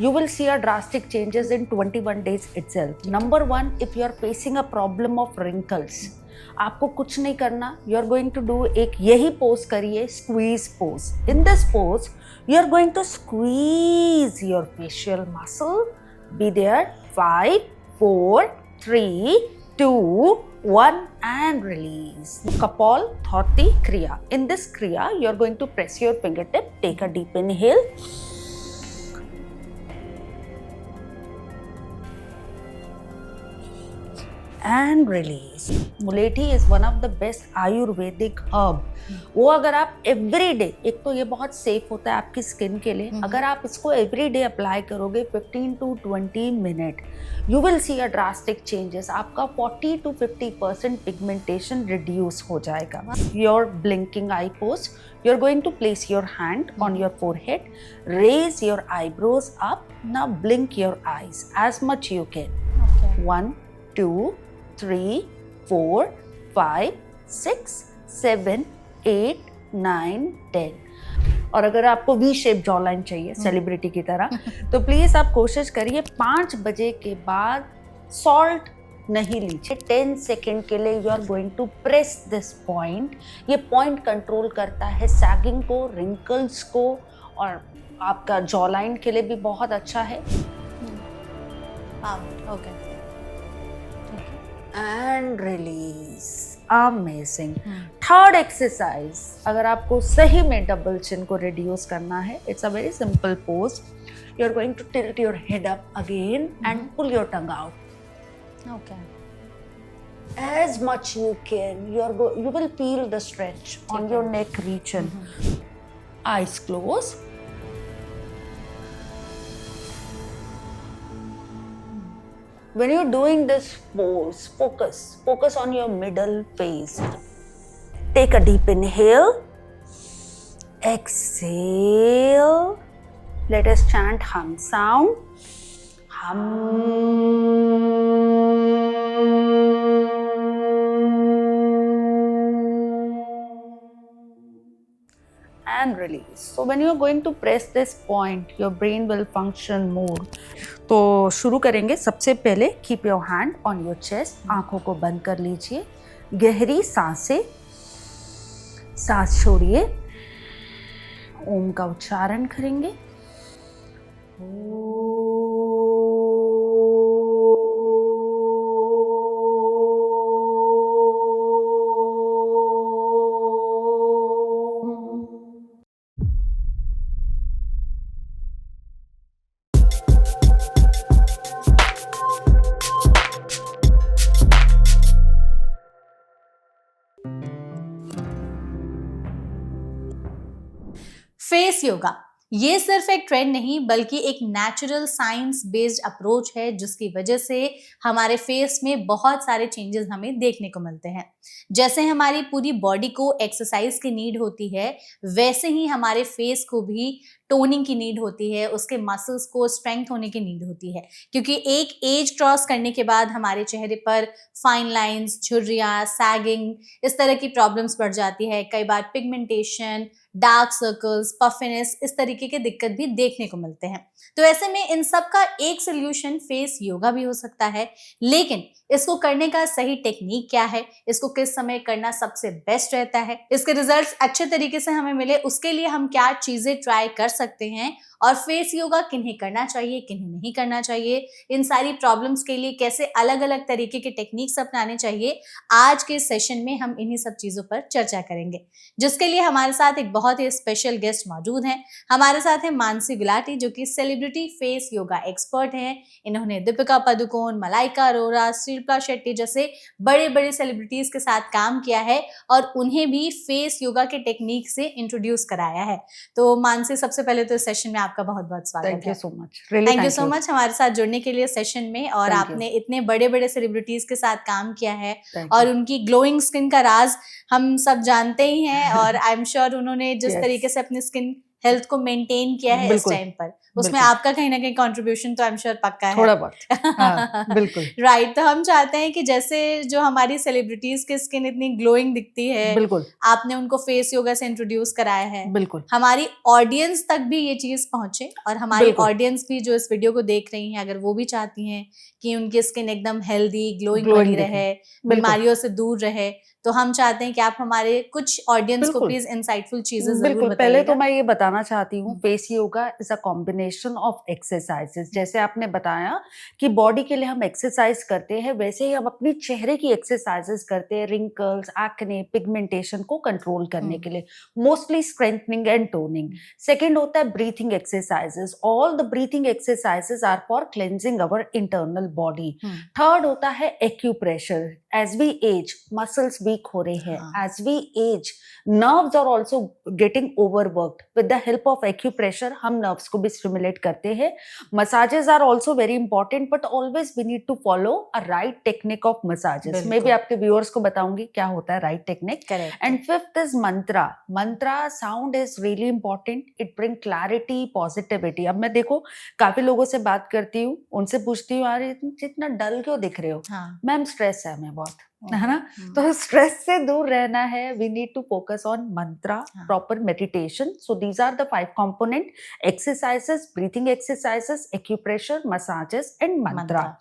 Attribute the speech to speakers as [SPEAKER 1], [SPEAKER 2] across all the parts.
[SPEAKER 1] You will see a drastic changes in 21 days itself. Number one, if you are facing a problem of wrinkles, आपको कुछ नहीं करना. You are going to do एक यही pose करिए, squeeze pose. In this pose, you are going to squeeze your facial muscle. Be there. 5, 4, 3, 2, 1 and release. Kapalbhati Kriya. In this Kriya, you are going to press your fingertip. Take a deep inhale. And release. Muleti is one of the best Ayurvedic herb. वो अगर आप every day, एक तो ये बहुत safe होता है आपकी स्किन के लिए, अगर आप इसको एवरी डे अप्लाई करोगे 15 to 20 minute, you will see a drastic changes. आपका 40 to 50% पिगमेंटेशन रिड्यूस हो जाएगा. Your blinking eye pose, you are going to place your hand on your forehead, raise your eyebrows up, now blink your eyes as much you can. 1, 2, 3, 4, 5, 6, 7, 8, 9, 10. और अगर आपको V shape jaw line चाहिए celebrity की तरह, तो please आप कोशिश करिए 5 बजे के बाद सॉल्ट नहीं लीजिए. 10 सेकेंड के लिए you are going to press this point. ये पॉइंट कंट्रोल करता है सैगिंग को, रिंकल्स को, और आपका जॉ लाइन के लिए भी बहुत अच्छा है.
[SPEAKER 2] Okay.
[SPEAKER 1] And release. Amazing. Third exercise, अगर आपको सही में डबल चिन को रिड्यूस करना है, it's a very simple pose. You are going to tilt your head up again and pull your tongue out.
[SPEAKER 2] Okay.
[SPEAKER 1] As much you can. You will feel the stretch on your neck region. Eyes closed. When you're doing this pose, focus on your middle face. Take a deep inhale. Exhale. Let us chant hum sound. Hum. And release. So when you are going to press this point, your brain will function more. तो शुरू करेंगे. सबसे पहले keep your hand on your chest. आंखों को बंद कर लीजिए. गहरी सांसें, सांस छोड़िए. ओम का उच्चारण करेंगे.
[SPEAKER 2] फेस योगा ये सिर्फ एक ट्रेंड नहीं बल्कि एक नेचुरल साइंस बेस्ड अप्रोच है जिसकी वजह से हमारे फेस में बहुत सारे चेंजेस हमें देखने को मिलते हैं. जैसे हमारी पूरी बॉडी को एक्सरसाइज की नीड होती है, वैसे ही हमारे फेस को भी टोनिंग की नीड होती है, उसके मसल्स को स्ट्रेंथ होने की नीड होती है. क्योंकि एक एज क्रॉस करने के बाद हमारे चेहरे पर फाइन लाइंस, झुर्रियां, सैगिंग, इस तरह की प्रॉब्लम्स बढ़ जाती है. कई बार पिगमेंटेशन, डार्क सर्कल्स, पफिनेस, इस तरीके के दिक्कत भी देखने को मिलते हैं. तो ऐसे में इन सब का एक सोल्यूशन फेस योगा भी हो सकता है. लेकिन इसको करने का सही टेक्निक क्या है, इसको किस समय करना सबसे बेस्ट रहता है, इसके रिजल्ट्स अच्छे तरीके से हमें मिले, उसके लिए हम क्या चीजें ट्राई कर सकते हैं, और फेस योगा किन्हें करना चाहिए, किन्हें नहीं करना चाहिए, इन सारी प्रॉब्लम्स के लिए कैसे अलग अलग तरीके के टेक्निक्स अपनाने चाहिए, आज के सेशन में हम इन्हीं सब चीजों पर चर्चा करेंगे. जिसके लिए हमारे साथ एक बहुत ही स्पेशल गेस्ट मौजूद हैं. हमारे साथ है मानसी गुलाटी, जो कि सेलिब्रिटी फेस योगा एक्सपर्ट हैं. इन्होंने दीपिका पादुकोण, मलाइका अरोरा, शिल्पा शेट्टी जैसे बड़े बड़े सेलिब्रिटीज के साथ काम किया है और उन्हें भी फेस योगा के टेक्निक से इंट्रोड्यूस कराया है. तो मानसी, सबसे पहले तो इस सेशन में आपका बहुत बहुत स्वागत है.
[SPEAKER 1] Thank you so much.
[SPEAKER 2] Thank you so much हमारे साथ जुड़ने के लिए सेशन में. और आपने इतने बड़े बड़े सेलिब्रिटीज के साथ काम किया है और उनकी ग्लोइंग स्किन का राज हम सब जानते ही हैं. और आई एम श्योर उन्होंने जिस तरीके से अपनी स्किन हेल्थ को मेंटेन किया है इस
[SPEAKER 1] बिल्कुल,
[SPEAKER 2] टाइम पर, उसमें
[SPEAKER 1] बिल्कुल।
[SPEAKER 2] आपका कहीं ना कहीं कंट्रीब्यूशन तो आई एम श्योर पक्का है।
[SPEAKER 1] थोड़ा बहुत, हाँ, बिल्कुल,
[SPEAKER 2] राइट, तो हम चाहते हैं कि जैसे जो हमारी सेलिब्रिटीज की स्किन इतनी ग्लोइंग दिखती है,
[SPEAKER 1] बिल्कुल,
[SPEAKER 2] आपने उनको फेस योगा से इंट्रोड्यूस कराया है,
[SPEAKER 1] बिल्कुल,
[SPEAKER 2] हमारी ऑडियंस तक भी ये चीज पहुंचे, और हमारी
[SPEAKER 1] बिल्कुल,
[SPEAKER 2] ऑडियंस भी जो इस वीडियो को देख रही है, अगर वो भी चाहती हैं कि उनकी स्किन एकदम हेल्दी ग्लोइंग बनी
[SPEAKER 1] ग्लोइंग दिखे,
[SPEAKER 2] रहे,
[SPEAKER 1] बिल्कुल,
[SPEAKER 2] बीमारियों से दूर रहे, तो हम चाहते हैं कि आप हमारे कुछ ऑडियंस को
[SPEAKER 1] बिल्कुल।
[SPEAKER 2] प्लीज इंसाइटफुल चीजें जरूर
[SPEAKER 1] बिल्कुल, पहले तो
[SPEAKER 2] बताइएगा।
[SPEAKER 1] मैं ये बताना चाहती हूँ,
[SPEAKER 2] hmm,
[SPEAKER 1] face yoga is a combination of exercises. जैसे आपने बताया कि बॉडी के लिए हम एक्सरसाइज़ करते हैं, वैसे ही हम अपनी चेहरे की एक्सरसाइज़ेज़ करते हैं, रिंकल्स, एक्ने, पिगमेंटेशन को कंट्रोल करने के लिए, mostly strengthening and toning. Second होता है breathing exercises. All the breathing exercises are for cleansing our internal body.
[SPEAKER 2] Hmm,
[SPEAKER 1] third होता है acupressure. As we age, muscles weak हो रहे हैं,
[SPEAKER 2] हाँ,
[SPEAKER 1] as we age nerves are also getting overworked. With the help of acupressure हम nerves को भी stimulate करते हैं. Massages are also very important, but always we need to follow a right technique of massages. मैं भी
[SPEAKER 2] बिल्कुल,
[SPEAKER 1] आपके viewers को बताऊंगी क्या होता है right technique.
[SPEAKER 2] Correct,
[SPEAKER 1] And fifth is mantra. Mantra sound is really important. It bring clarity, positivity. अब मैं देखो काफी लोगों से बात करती हूँ, उनसे पूछती हूँ, अरे इतना डल क्यों दिख रहे हो?
[SPEAKER 2] हाँ,
[SPEAKER 1] मैम स्ट्रेस है हमें बहुत, है ना?
[SPEAKER 2] हम्म,
[SPEAKER 1] तो स्ट्रेस से दूर रहना है, we need to focus on mantra,
[SPEAKER 2] हाँ,
[SPEAKER 1] proper meditation. So these are the 5 component: exercises, breathing exercises, acupressure, massages and mantra.
[SPEAKER 2] Mantra,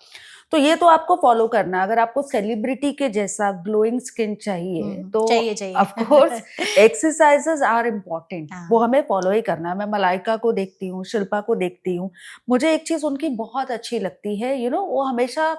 [SPEAKER 1] तो ये तो आपको फॉलो करना है. अगर आपको सेलिब्रिटी के जैसा ग्लोइंग स्किन चाहिए तो
[SPEAKER 2] चाहिए चाहिए,
[SPEAKER 1] of course exercises are important.
[SPEAKER 2] हाँ,
[SPEAKER 1] वो हमें फॉलो ही करना है. मैं मलाइका को देखती हूँ, शिल्पा को देखती हूँ, मुझे एक चीज उनकी बहुत अच्छी लगती है, यू नो, वो हमेशा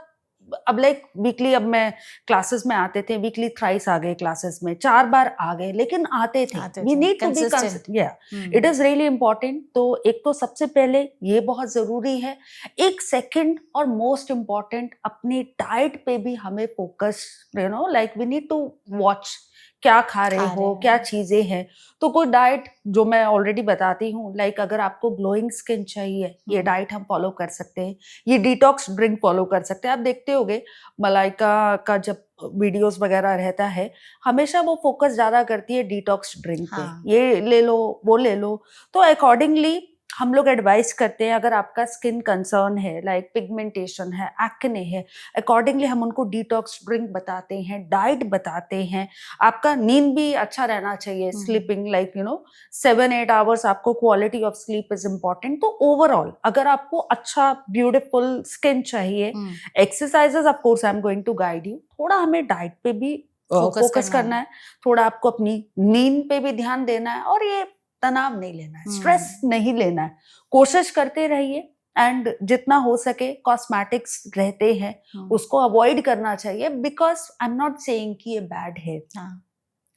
[SPEAKER 1] अब लाइक वीकली, अब मैं क्लासेस में आते थे, वीकली थ्राइस आ गए क्लासेस में, 4 बार आ गए, लेकिन आते थे. We need to be
[SPEAKER 2] consistent,
[SPEAKER 1] या इट इज रियली इंपॉर्टेंट. तो एक तो सबसे पहले ये बहुत जरूरी है. एक सेकंड और मोस्ट इम्पॉर्टेंट, अपनी डाइट पे भी हमें focus, you know, like we need to watch क्या खा रहे हो, क्या चीजें हैं. तो कोई डाइट जो मैं ऑलरेडी बताती हूँ, लाइक अगर आपको ग्लोइंग स्किन चाहिए, ये डाइट हम फॉलो कर सकते हैं. ये डिटॉक्स ड्रिंक फॉलो कर सकते हैं. आप देखते होगे मलाइका का जब वीडियोस वगैरह रहता है, हमेशा वो फोकस ज्यादा करती है डिटॉक्स ड्रिंक पे.
[SPEAKER 2] हाँ,
[SPEAKER 1] ये ले लो, वो ले लो. तो अकॉर्डिंगली हम लोग एडवाइस करते हैं, अगर आपका स्किन कंसर्न है, लाइक पिगमेंटेशन है, एक्ने है, अकॉर्डिंगली हम उनको डिटॉक्स ड्रिंक बताते हैं, डाइट बताते हैं. आपका नींद भी अच्छा रहना चाहिए, sleeping like, you know, 7-8 hours आपको quality of sleep is important. तो ओवरऑल अगर आपको अच्छा ब्यूटीफुल स्किन चाहिए, exercises of course I am going to guide you. थोड़ा हमें डाइट पे भी फोकस करना है, थोड़ा आपको अपनी नींद पे भी ध्यान देना है, और ये तनाव नहीं लेना है, स्ट्रेस नहीं लेना है. कोशिश करते रहिए, एंड जितना हो सके कॉस्मेटिक्स रहते हैं उसको अवॉइड करना चाहिए. Because I am not saying कि ये बैड है,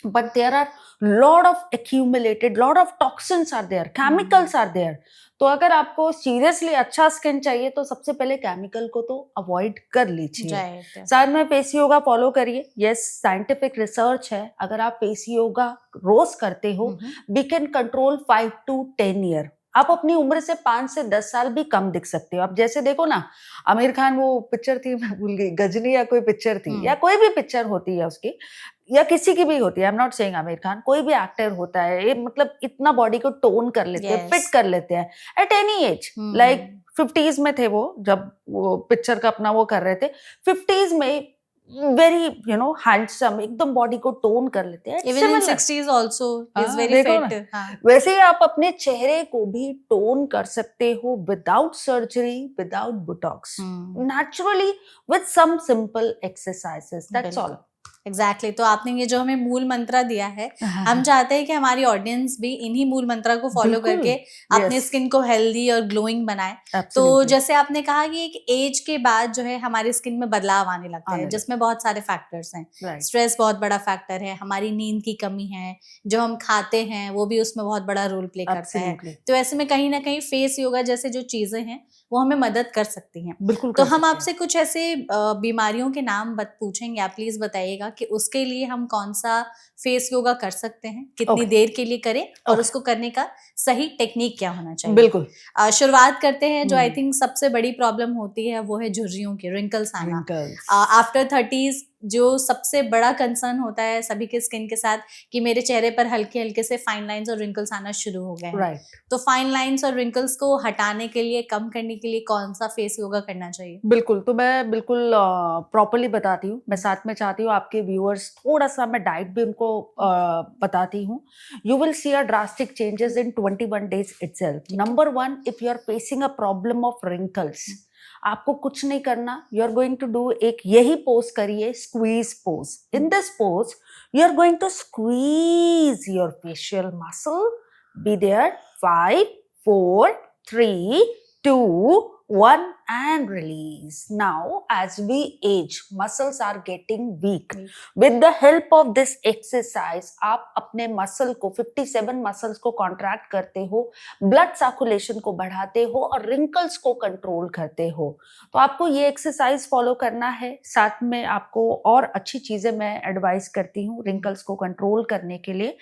[SPEAKER 1] but there are lot of accumulated, lot of toxins are there, chemicals are there. तो अगर आपको सीरियसली अच्छा स्किन चाहिए तो सबसे पहले केमिकल को तो अवॉइड कर लीजिए. साथ में फेस योगा फॉलो करिए. यस, साइंटिफिक रिसर्च है, अगर आप फेस योगा रोज करते हो, we can control 5 to 10 year. आप अपनी उम्र से 5 से 10 साल भी कम दिख सकते हो. आप जैसे देखो ना, आमिर खान, वो पिक्चर थी, मैं भूल गई, गजनी या कोई पिक्चर थी, या कोई भी पिक्चर होती है उसकी, या किसी की भी होती है, आई am not saying Aamir Khan, कोई भी एक्टर होता है, ये मतलब इतना बॉडी को टोन कर लेते हैं, फिट कर लेते हैं at any as. Like 50s में थे वो, जब वो पिक्चर का अपना वो कर रहे थे, 50s में वेरी, यू नो, हैंडसम, एकदम बॉडी को टोन कर लेते हैं.
[SPEAKER 2] Even in 60s also is very fit.
[SPEAKER 1] वैसे ही आप अपने चेहरे को भी टोन कर सकते हो without surgery, without botox, naturally, with some simple exercises. That's all.
[SPEAKER 2] Exactly. तो आपने ये जो हमें मूल मंत्र दिया है, हम चाहते हैं कि हमारी ऑडियंस भी इन्हीं मूल मंत्र को फॉलो करके अपने स्किन को हेल्दी और ग्लोइंग बनाए. तो जैसे आपने कहा कि एक एज के बाद जो है हमारी स्किन में बदलाव आने लगता है, जिसमें बहुत सारे फैक्टर्स हैं. स्ट्रेस बहुत बड़ा फैक्टर है, हमारी नींद की कमी है, जो हम खाते हैं वो भी उसमें बहुत बड़ा रोल प्ले करता है. तो ऐसे में कहीं ना कहीं फेस योगा जैसे जो चीजें हैं वो हमें मदद कर सकती हैं.
[SPEAKER 1] बिल्कुल.
[SPEAKER 2] तो हम आपसे कुछ ऐसे बीमारियों के नाम पूछेंगे, आप प्लीज बताइएगा कि उसके लिए हम कौन सा फेस योगा कर सकते हैं, कितनी देर के लिए करें, और उसको करने का सही टेक्निक क्या होना चाहिए.
[SPEAKER 1] बिल्कुल.
[SPEAKER 2] शुरुआत करते हैं. जो आई थिंक सबसे बड़ी प्रॉब्लम होती है वो है झुर्रियों की, रिंकल्स आना. आफ्टर 30s जो सबसे बड़ा कंसर्न होता है सभी के स्किन के साथ कि मेरे चेहरे पर हल्के हल्के से फाइन लाइंस और रिंकल्स आना शुरू हो गए हैं।
[SPEAKER 1] राइट।
[SPEAKER 2] तो फाइन लाइंस और रिंकल्स को हटाने के लिए, कम करने के लिए कौन सा फेस योगा करना चाहिए?
[SPEAKER 1] बिल्कुल, तो मैं बिल्कुल प्रॉपर्ली बताती हूँ। मैं साथ में चाहती हूँ आपके व्यूअर्स, थोड़ा-सा मैं डाइट भी उनको बताती हूँ। You will see a drastic changes in 21 days itself. Number 1, if you are facing a problem of wrinkles, आपको कुछ नहीं करना। You are going to do एक यही पोज करिए, squeeze pose. In this pose you are going to squeeze your facial muscle. Be there 5, 4, 3, 2, 1 and release. Now, as we age, muscles are getting weak. With the help of this exercise, आप अपने muscle को 57 muscles को contract करते हो, blood circulation को बढ़ाते हो और रिंकल्स को कंट्रोल करते हो। तो आपको ये एक्सरसाइज फॉलो करना है। साथ में आपको और अच्छी चीजें मैं एडवाइस करती हूँ रिंकल्स को कंट्रोल करने के लिए।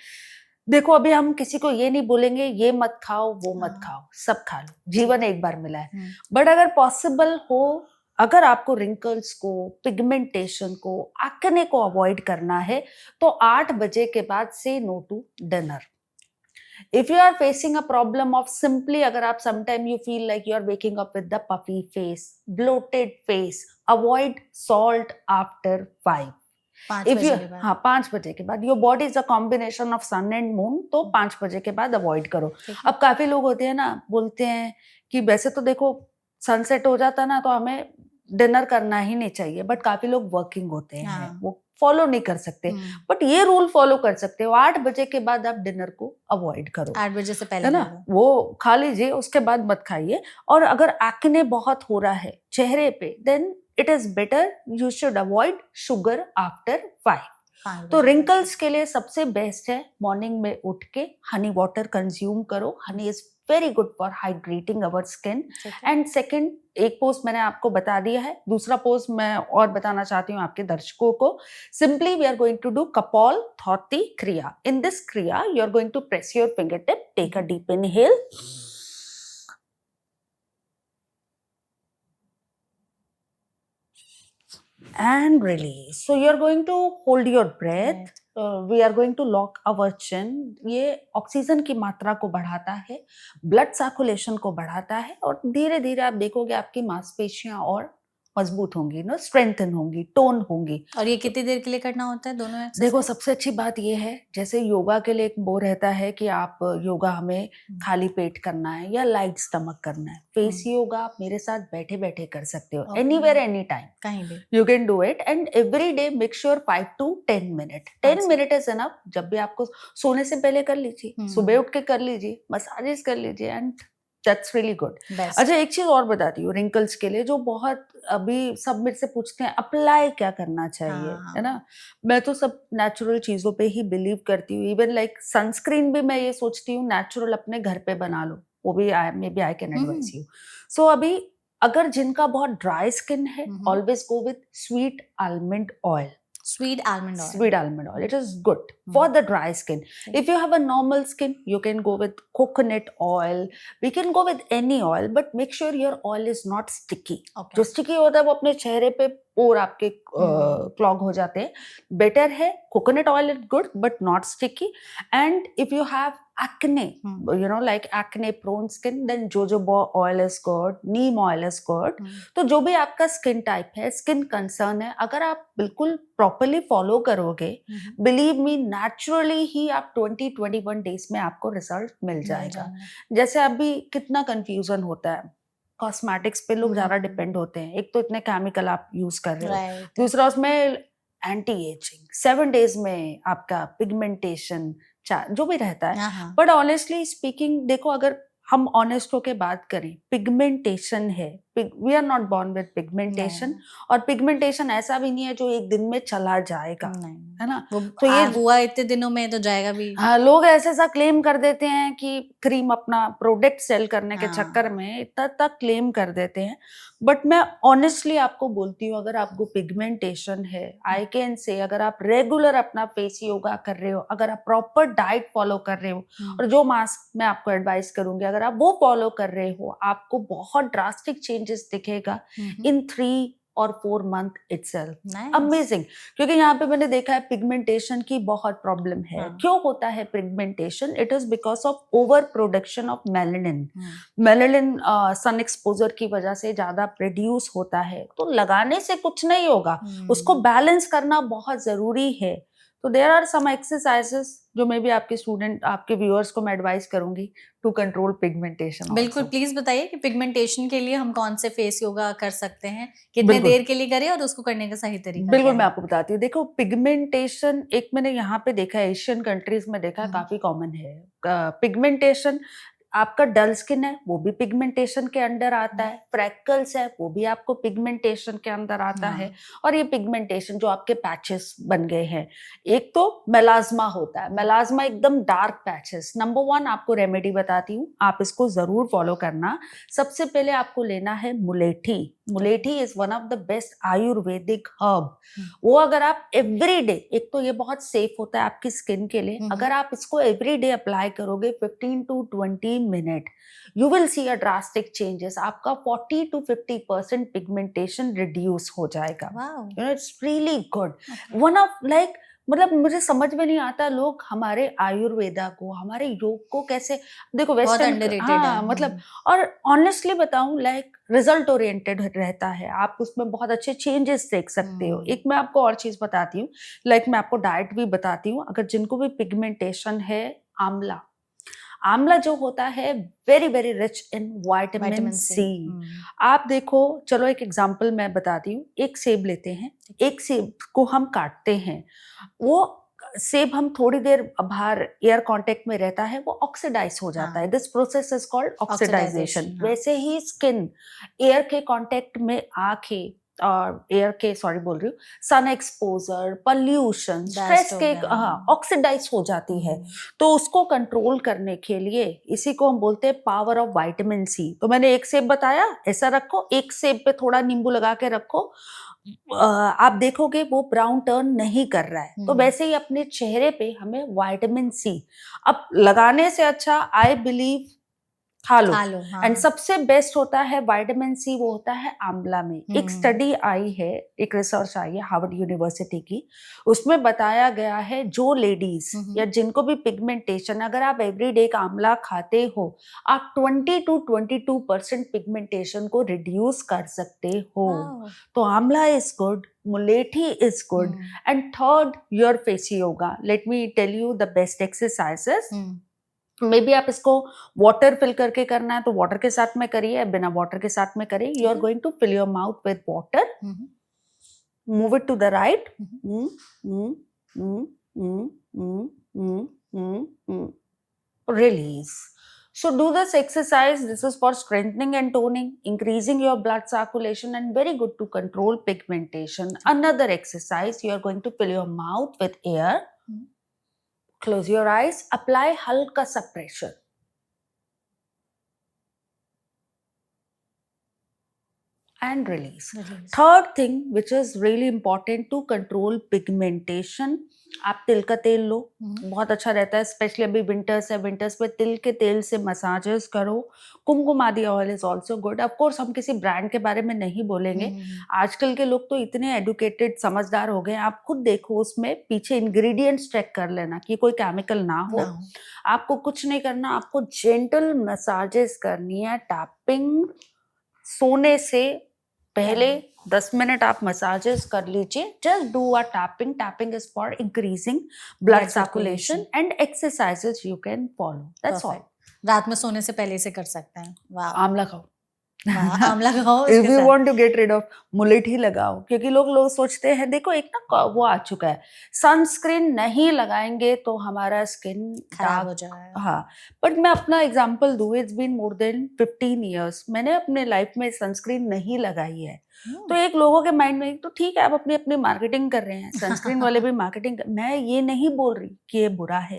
[SPEAKER 1] देखो, अभी हम किसी को ये नहीं बोलेंगे ये मत खाओ वो मत खाओ, सब खा लो, जीवन एक बार मिला है। बट अगर पॉसिबल हो, अगर आपको रिंकल्स को, पिगमेंटेशन को, एक्ने को अवॉइड करना है तो 8 बजे के बाद से no to dinner. If you are facing a problem of simply, अगर आप sometime you feel like you are waking up with the puffy face, bloated face, avoid salt after 5.
[SPEAKER 2] 5
[SPEAKER 1] If
[SPEAKER 2] बजे
[SPEAKER 1] you,
[SPEAKER 2] के बाद।
[SPEAKER 1] हाँ 5 बजे के बाद, your body is a combination of sun and moon, तो 5 बजे के बाद अवॉइड करो।
[SPEAKER 2] ठीक है।
[SPEAKER 1] अब काफी लोग होते हैं ना, बोलते हैं कि वैसे तो देखो सनसेट हो जाता ना तो हमें डिनर करना ही नहीं चाहिए, बट काफी लोग वर्किंग होते हैं,
[SPEAKER 2] हाँ।
[SPEAKER 1] वो फॉलो नहीं कर सकते। बट ये रूल फॉलो कर सकते हो, 8 बजे के बाद आप डिनर को अवॉइड करो,
[SPEAKER 2] 8 बजे से पहले
[SPEAKER 1] है ना,
[SPEAKER 2] खा लो।
[SPEAKER 1] वो खा लीजिए, उसके बाद मत खाइए। और अगर एक्ने बहुत हो रहा है चेहरे पे, then it is better you should avoid sugar after 5।
[SPEAKER 2] 5
[SPEAKER 1] तो
[SPEAKER 2] बजे
[SPEAKER 1] रिंकल्स के लिए सबसे बेस्ट है मॉर्निंग में उठ के हनी वाटर कंज्यूम करो। Honey is very good for hydrating our skin.
[SPEAKER 2] ठीक है।
[SPEAKER 1] एंड सेकंड, एक पोज मैंने आपको बता दिया है, दूसरा पोज मैं और बताना चाहती हूँ आपके दर्शकों को। Simply we are going to do कपाल थौती क्रिया। इन दिस क्रिया you are going to press your finger tip, take a deep inhale and release. So you are going to hold your breath. We are going to lock our chin. ये oxygen की मात्रा को बढ़ाता है, blood circulation को बढ़ाता है और धीरे धीरे आप देखोगे आपकी मांसपेशियां और मजबूत होंगी, ना, स्ट्रेंथन होंगी, टोन होंगी।
[SPEAKER 2] और ये कितनी देर के लिए करना होता है दोनों एक्सरसाइज?
[SPEAKER 1] देखो, सबसे अच्छी बात ये है, जैसे योगा के लिए एक वो रहता है कि आप योगा हमें खाली पेट करना है या लाइट स्टमक करना है। फेस योगा आप मेरे साथ बैठे बैठे कर सकते हो, एनीवेयर एनी टाइम,
[SPEAKER 2] कहीं भी
[SPEAKER 1] you can do it. And every day make sure 5 to 10 minute. 10 minute is enough. जब भी आपको सोने से पहले कर लीजिए, सुबह उठ के कर लीजिए, मसाजेस कर लीजिए, एंड दैट्स रियली गुड। अच्छा, एक चीज और बताती हूँ रिंकल्स के लिए, जो बहुत अभी सब मेरे से पूछते हैं, अप्लाई क्या करना चाहिए, है ना। मैं तो सब नेचुरल चीजों पे ही बिलीव करती हूँ। इवन लाइक सनस्क्रीन भी मैं ये सोचती हूँ नेचुरल अपने घर पे बना लो, वो भी maybe I can advise you. So अभी अगर जिनका बहुत ड्राई स्किन है, always go with sweet almond oil.
[SPEAKER 2] Sweet almond oil.
[SPEAKER 1] Sweet almond oil. It is good for the dry skin. If you have a normal skin, you can go with coconut oil. We can go with any oil, but make sure your oil is not sticky.
[SPEAKER 2] Okay.
[SPEAKER 1] जो sticky होता है वो अपने चेहरे पे और आपके clog हो जाते हैं। बेटर है coconut oil, is good but not sticky. And if you have acne, you know, like acne prone skin, then jojoba oil is good, neem oil is good. तो जो भी आपका स्किन टाइप है, skin concern है, अगर आप बिल्कुल properly follow करोगे, बिलीव मी, नेचुरली ही आप 20-21 डेज में आपको रिजल्ट मिल जाएगा। जैसे अभी कितना कंफ्यूजन होता है, कॉस्मेटिक्स पे लोग ज्यादा डिपेंड होते हैं। एक तो इतने केमिकल आप यूज कर रहे हो, दूसरा उसमें एंटी एजिंग, 7 डेज में आपका पिगमेंटेशन जो भी रहता है। बट ऑनेस्टली स्पीकिंग, देखो, अगर हम ऑनेस्ट होके बात करें, पिगमेंटेशन है, we are not born with pigmentation. और पिगमेंटेशन ऐसा भी नहीं है जो एक दिन में चला जाएगा, है ना।
[SPEAKER 2] तो ये हुआ इतने दिनों में तो जाएगा भी।
[SPEAKER 1] हाँ, लोग ऐसा क्लेम कर देते हैं कि क्रीम अपना प्रोडक्ट सेल करने के चक्कर में इतना तक क्लेम कर देते हैं। बट मैं ऑनेस्टली आपको बोलती हूँ, अगर आपको पिगमेंटेशन है, आई कैन से, अगर आप रेगुलर अपना फेस योगा कर रहे हो, अगर आप प्रॉपर डाइट फॉलो कर रहे हो, और जो मास्क मैं आपको एडवाइस करूंगी अगर आप वो फॉलो कर रहे हो, आपको बहुत ड्रास्टिक चेंजेस दिखेगा इन 3 और 4 month itself.
[SPEAKER 2] नाइस।
[SPEAKER 1] अमेजिंग, क्योंकि यहाँ पे मैंने देखा है पिगमेंटेशन की बहुत प्रॉब्लम है।
[SPEAKER 2] हाँ।
[SPEAKER 1] क्यों होता है pigmentation? It is because of over production of melanin. Melanin sun exposure की वजह से ज्यादा प्रोड्यूस होता है, तो लगाने से कुछ नहीं होगा, उसको बैलेंस करना बहुत जरूरी है। तो देयर आर सम एक्सरसाइजेस जो मैं भी आपके स्टूडेंट, आपके व्यूअर्स को मैं एडवाइस करूंगी टू कंट्रोल पिगमेंटेशन।
[SPEAKER 2] बिल्कुल, प्लीज बताइए कि पिगमेंटेशन के लिए हम कौन से फेस योगा कर सकते हैं, कितने
[SPEAKER 1] बिल्कुल।
[SPEAKER 2] देर के लिए करें और उसको करने का सही तरीका
[SPEAKER 1] बिल्कुल,
[SPEAKER 2] क्या
[SPEAKER 1] मैं
[SPEAKER 2] है?
[SPEAKER 1] आपको बताती हूँ। देखो पिगमेंटेशन एक मैंने यहाँ पे देखा है, एशियन कंट्रीज में देखा है,
[SPEAKER 2] हम्म।
[SPEAKER 1] काफी कॉमन है। पिगमेंटेशन, आपका डल स्किन है वो भी पिगमेंटेशन के अंडर आता है, फ्रैकल्स है वो भी आपको पिगमेंटेशन के अंदर आता है। और ये पिगमेंटेशन जो आपके पैचेस बन गए हैं, एक तो मेलाज्मा होता है, मेलाज्मा एकदम डार्क पैचेस। नंबर 1 आपको रेमेडी बताती हूँ, आप इसको जरूर फॉलो करना। सबसे पहले आपको लेना है मुलेठी। मुलेठी is one of the best Ayurvedic herb. वो अगर आप एवरी डे, एक तो ये बहुत सेफ होता है आपकी स्किन के लिए, अगर आप इसको एवरी डे अप्लाई करोगे 15 to 20 minute, you will see a drastic changes. आपका 40 to 50% पिगमेंटेशन रिड्यूस हो जाएगा।
[SPEAKER 2] Wow.
[SPEAKER 1] You know it's really good. One of like, मतलब मुझे समझ में नहीं आता लोग हमारे आयुर्वेदा को, हमारे योग को कैसे, देखो
[SPEAKER 2] बहुत
[SPEAKER 1] वेस्टर्न,
[SPEAKER 2] अंडररेटेड
[SPEAKER 1] हाँ
[SPEAKER 2] है।
[SPEAKER 1] मतलब, और ऑनेस्टली बताऊं लाइक रिजल्ट ओरिएंटेड रहता है, आप उसमें बहुत अच्छे चेंजेस देख सकते हो। एक मैं आपको और चीज बताती हूँ, लाइक मैं आपको डाइट भी बताती हूँ। अगर जिनको भी पिगमेंटेशन है, आंवला, आंवला जो होता है very very rich in vitamin C. आप देखो, चलो एक एग्जांपल मैं बताती हूँ। एक सेब लेते हैं, एक सेब को हम काटते हैं, वो सेब हम थोड़ी देर बाहर एयर कांटेक्ट में रहता है, वो ऑक्सीडाइज हो जाता है। This process is called oxidisation. वैसे ही स्किन एयर के कांटेक्ट में आके, और एयर के, सॉरी बोल रही हूँ, सन एक्सपोजर, पॉल्यूशन, स्ट्रेस के, हाँ, ऑक्सीडाइज हो जाती है। तो उसको कंट्रोल करने के लिए, इसी को हम बोलते हैं पावर ऑफ विटामिन सी। तो मैंने एक सेब बताया, ऐसा रखो, एक सेब पे थोड़ा नींबू लगा के रखो, आप देखोगे वो ब्राउन टर्न नहीं कर रहा है। तो वैसे ही अपने चेहरे पे हमें विटामिन सी अब लगाने से अच्छा, आई बिलीव, खा लो। एंड सबसे बेस्ट होता है विटामिन सी, वो होता है आंवला में। एक स्टडी आई है, एक रिसर्च आई है हार्वर्ड यूनिवर्सिटी की, उसमें बताया गया है जो लेडीज या जिनको भी पिगमेंटेशन, अगर आप एवरीडे का आंवला खाते हो, आप 20 to 22% पिगमेंटेशन को रिड्यूस कर सकते हो। तो आंवला इज गुड, मुलेठी is good. And third, your face yoga. Let me tell you the best exercises. Maybe आप इसको वाटर फिल करके करना है तो वाटर के साथ में करिए, बिना वाटर के साथ में करिए। You are going to fill your mouth with water, move it to the right, release. So do this exercise. This is for strengthening and toning, increasing your blood circulation, and very good to control pigmentation. Another exercise, you are going to fill your mouth with air. Close your eyes, apply halka sa pressure. And release. Third thing, which is really important to control pigmentation, आप तिल का तेल लो, बहुत अच्छा रहता है। Specially अभी winters है, विंटर्स में तिल के तेल से मसाजेस करो। कुमकुम आदि oil is also good. Of course हम किसी ब्रांड के बारे में नहीं बोलेंगे, आजकल के लोग तो इतने एडुकेटेड, समझदार हो गए। आप खुद देखो, उसमें पीछे इंग्रेडिएंट्स चेक कर लेना कि कोई केमिकल ना हो। आपको कुछ नहीं करना, आपको जेंटल मसाजेस करनी है, टैपिंग। सोने से पहले 10 मिनट आप मसाजेस कर लीजिए। Just do a tapping. Tapping is for increasing blood circulation and exercises you can follow. That's all.
[SPEAKER 2] रात में सोने से पहले से कर सकते हैं। वाह।
[SPEAKER 1] आंवला खाओ,
[SPEAKER 2] आंवला खाओ।
[SPEAKER 1] If you want to get rid of, मुलेठी लगाओ। क्योंकि लोग सोचते हैं, देखो एक ना वो आ चुका है, सनस्क्रीन नहीं लगाएंगे तो हमारा स्किन
[SPEAKER 2] खराब हो जाएगा।
[SPEAKER 1] हाँ, बट मैं अपना एग्जांपल दूं, it's been more than 15 years मैंने अपने लाइफ में सनस्क्रीन नहीं लगाई है। तो एक लोगों के माइंड में, तो ठीक है आप अपनी अपनी मार्केटिंग कर रहे हैं, सनस्क्रीन वाले भी मार्केटिंग मैं ये नहीं बोल रही कि ये बुरा है।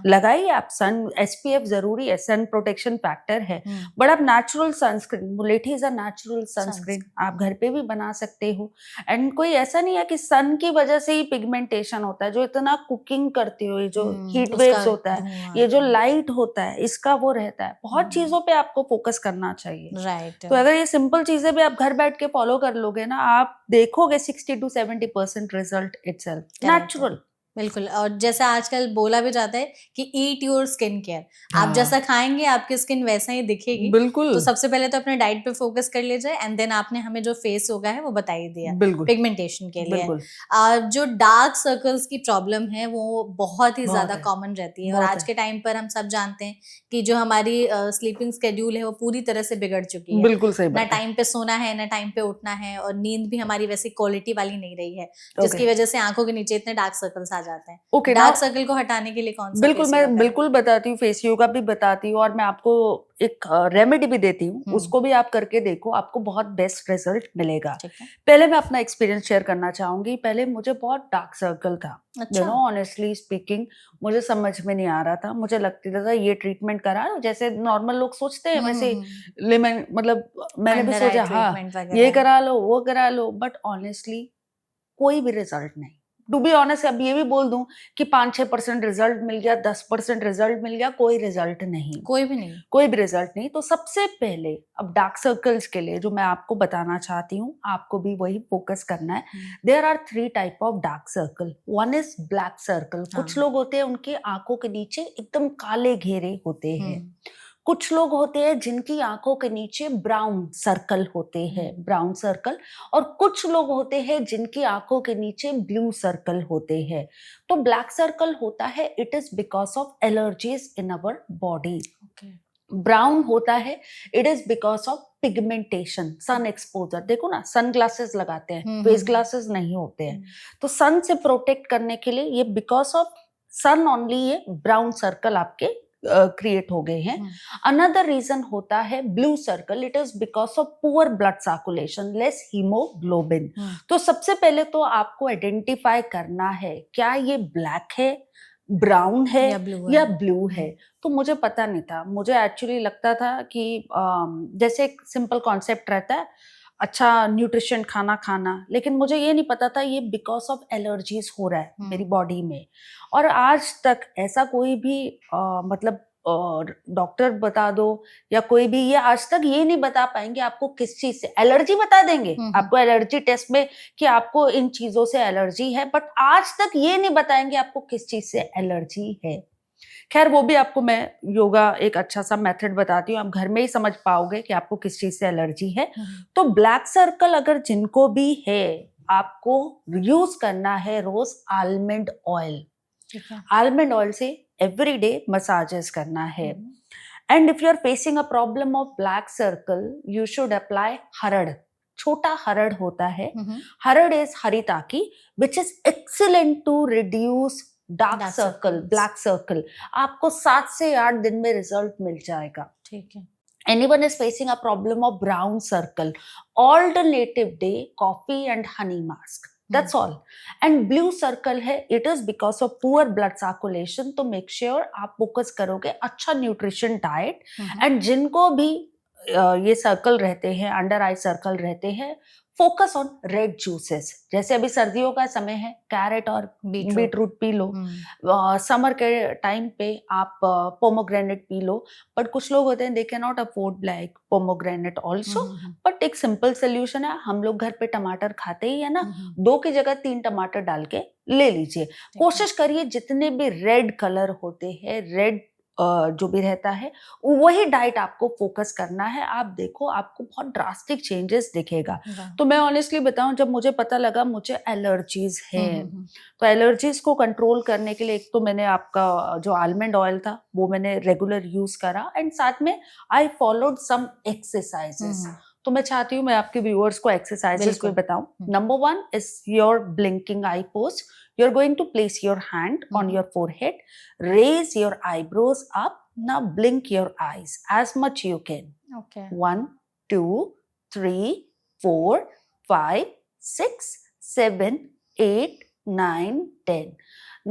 [SPEAKER 1] लगाइए आप, सन SPF जरूरी है, सन प्रोटेक्शन फैक्टर है, बट आप नेचुरल सनस्क्रीन, मुलेठी इज अ नेचुरल सनस्क्रीन, आप घर पे भी बना सकते हो। एंड कोई ऐसा नहीं है कि सन की वजह से ही पिगमेंटेशन होता है। जो इतना कुकिंग करते हो, ये जो हीट वेव्स होता है, ये जो लाइट होता है, इसका वो रहता है। बहुत चीजों पे आपको फोकस करना चाहिए।
[SPEAKER 2] राइट।
[SPEAKER 1] तो अगर ये सिंपल चीजें भी आप घर बैठ के फॉलो कर लोगे ना, आप देखोगे 60 to 70% result itself,
[SPEAKER 2] Correct.
[SPEAKER 1] Natural.
[SPEAKER 2] बिल्कुल, और जैसे आजकल बोला भी जाता है कि ईट योर स्किन केयर, आप
[SPEAKER 1] हाँ।
[SPEAKER 2] जैसा खाएंगे आपकी स्किन वैसा ही दिखेगी।
[SPEAKER 1] बिल्कुल
[SPEAKER 2] तो सबसे पहले तो अपने डाइट पे फोकस कर लीजिए, एंड देन आपने हमें जो फेस होगा है वो बता ही दिया
[SPEAKER 1] बिल्कुल
[SPEAKER 2] पिगमेंटेशन के लिए।
[SPEAKER 1] बिल्कुल
[SPEAKER 2] जो डार्क सर्कल्स की प्रॉब्लम है वो बहुत ही
[SPEAKER 1] बहुत
[SPEAKER 2] ज्यादा
[SPEAKER 1] है,
[SPEAKER 2] कॉमन रहती है, और
[SPEAKER 1] बहुत
[SPEAKER 2] आज
[SPEAKER 1] है।
[SPEAKER 2] के टाइम पर हम सब जानते हैं कि जो हमारी स्लीपिंग स्केड्यूल है वो पूरी तरह से बिगड़ चुकी है।
[SPEAKER 1] बिल्कुल सही
[SPEAKER 2] ना
[SPEAKER 1] बात है।
[SPEAKER 2] टाइम पे सोना है, ना टाइम पे उठना है, और नींद भी हमारी वैसी क्वालिटी वाली नहीं रही है,
[SPEAKER 1] ओके
[SPEAKER 2] जिसकी वजह से आंखों के नीचे इतने डार्क सर्कल्स आ जाते हैं।
[SPEAKER 1] ओके
[SPEAKER 2] डार्क
[SPEAKER 1] नाउ
[SPEAKER 2] सर्कल को हटाने के लिए कौन सा
[SPEAKER 1] बिल्कुल
[SPEAKER 2] फेस
[SPEAKER 1] मैं
[SPEAKER 2] योगा करें?
[SPEAKER 1] बिल्कुल बताती हूँ, फेस योगा भी बताती हूँ, और मैं आपको एक रेमेडी भी देती हूँ, उसको भी आप करके देखो, आपको बहुत बेस्ट रिजल्ट मिलेगा।
[SPEAKER 2] ठीक है।
[SPEAKER 1] पहले मैं अपना एक्सपीरियंस शेयर करना चाहूंगी। पहले मुझे बहुत डार्क सर्कल था,
[SPEAKER 2] अच्छा।
[SPEAKER 1] ऑनेस्टली स्पीकिंग, मुझे समझ में नहीं आ रहा था। मुझे लगता था ये ट्रीटमेंट करा, जैसे नॉर्मल लोग सोचते हैं वैसे लेमन, मतलब मैंने भी
[SPEAKER 2] अंडर आई
[SPEAKER 1] सोचा हाँ
[SPEAKER 2] ट्रीटमेंट
[SPEAKER 1] ये
[SPEAKER 2] वगैरह।
[SPEAKER 1] करा लो वो करा लो, बट ऑनेस्टली कोई भी रिजल्ट नहीं। टू बी ऑनेस्ट, अब ये भी बोल दूं कि 5-6% रिजल्ट मिल गया, 10% रिजल्ट मिल गया, कोई रिजल्ट नहीं,
[SPEAKER 2] कोई भी नहीं।
[SPEAKER 1] कोई भी रिजल्ट नहीं। तो सबसे पहले अब डार्क सर्कल्स के लिए जो मैं आपको बताना चाहती हूँ, आपको भी वही फोकस करना है। There are 3 type of dark circle. One is black circle. कुछ लोग होते हैं उनकी आंखों के नीचे एकदम काले घेरे होते हैं। कुछ लोग होते हैं जिनकी आंखों के नीचे ब्राउन सर्कल होते हैं, ब्राउन सर्कल। और कुछ लोग होते हैं जिनकी आंखों के नीचे ब्लू सर्कल होते हैं। तो ब्लैक सर्कल होता है, it is because of allergies in our body. Brown होता है, it is because of pigmentation, sun exposure. देखो ना, सन ग्लासेस लगाते हैं, फेस ग्लासेस नहीं होते हैं। तो सन से प्रोटेक्ट करने के लिए ये बिकॉज ऑफ सन ओनली ये ब्राउन सर्कल आपके क्रिएट हो गए हैं। अनदर रीजन होता है blue circle, it is because of poor blood circulation, less haemoglobin. तो सबसे पहले तो आपको आइडेंटिफाई करना है क्या ये ब्लैक है, ब्राउन है या ब्लू है। तो मुझे पता नहीं था, मुझे एक्चुअली लगता था कि जैसे एक सिंपल कॉन्सेप्ट रहता है अच्छा न्यूट्रिशन खाना, लेकिन मुझे ये नहीं पता था ये बिकॉज ऑफ एलर्जीज हो रहा है मेरी बॉडी में। और आज तक ऐसा कोई भी मतलब डॉक्टर बता दो या कोई भी, ये आज तक ये नहीं बता पाएंगे आपको किस चीज से एलर्जी। बता देंगे आपको एलर्जी टेस्ट में कि आपको इन चीजों से एलर्जी है, बट आज तक ये नहीं बताएंगे आपको किस चीज से एलर्जी है। खैर वो भी आपको मैं योगा एक अच्छा सा मेथड बताती हूँ, आप घर में ही समझ पाओगे कि आपको किस चीज से एलर्जी है। तो ब्लैक सर्कल अगर जिनको भी है, आपको यूज करना है रोज आलमंड ऑयल। आलमंड ऑयल से एवरी डे मसाजेस करना है। And if you are facing a problem of black circle, you should apply हरड़। छोटा हरड़ होता है, हरड़ इज हरिताकी, which is excellent to reduce dark circle, black circle. आपको 7 से 8 दिन में रिजल्ट मिल जाएगा। ठीक है। Anyone is facing a problem of brown circle, alternative day coffee and honey mask. That's all. And blue circle है, it is because of poor blood circulation. तो make sure आप फोकस करोगे अच्छा न्यूट्रिशन डाइट। एंड जिनको भी ये circle रहते हैं, अंडर आई सर्कल रहते हैं, फोकस ऑन रेड जूसेस। जैसे अभी सर्दियों का समय है, कैरेट और बीटरूट पी लो। समर के टाइम पे आप पोमोग्रेनेट पी लो। बट कुछ लोग होते हैं they can not afford like pomegranate also, but एक सिंपल सोल्यूशन है, हम लोग घर पे टमाटर खाते ही है ना, 2 की जगह 3 टमाटर डाल के ले लीजिए। कोशिश करिए जितने भी रेड कलर होते हैं, रेड जो भी रहता है, वही डाइट आपको फोकस करना है। आप देखो आपको बहुत ड्रास्टिक चेंजेस दिखेगा। तो मैं ऑनेस्टली बताऊं, जब मुझे पता लगा मुझे एलर्जीज है, तो एलर्जीज को कंट्रोल करने के लिए एक तो मैंने आपका जो आलमंड ऑयल था वो मैंने रेगुलर यूज करा, एंड साथ में आई फॉलोड सम एक्सरसाइजेस। तो मैं चाहती हूँ मैं आपके व्यूअर्स को एक्सरसाइजेस को बताऊं। Number 1 is your blinking eye pose. You're going to place your hand on your forehead, raise your eyebrows up. Now blink your eyes as much you can. Okay. 1, 2, 3, 4, 5, 6, 7, 8, 9, 10.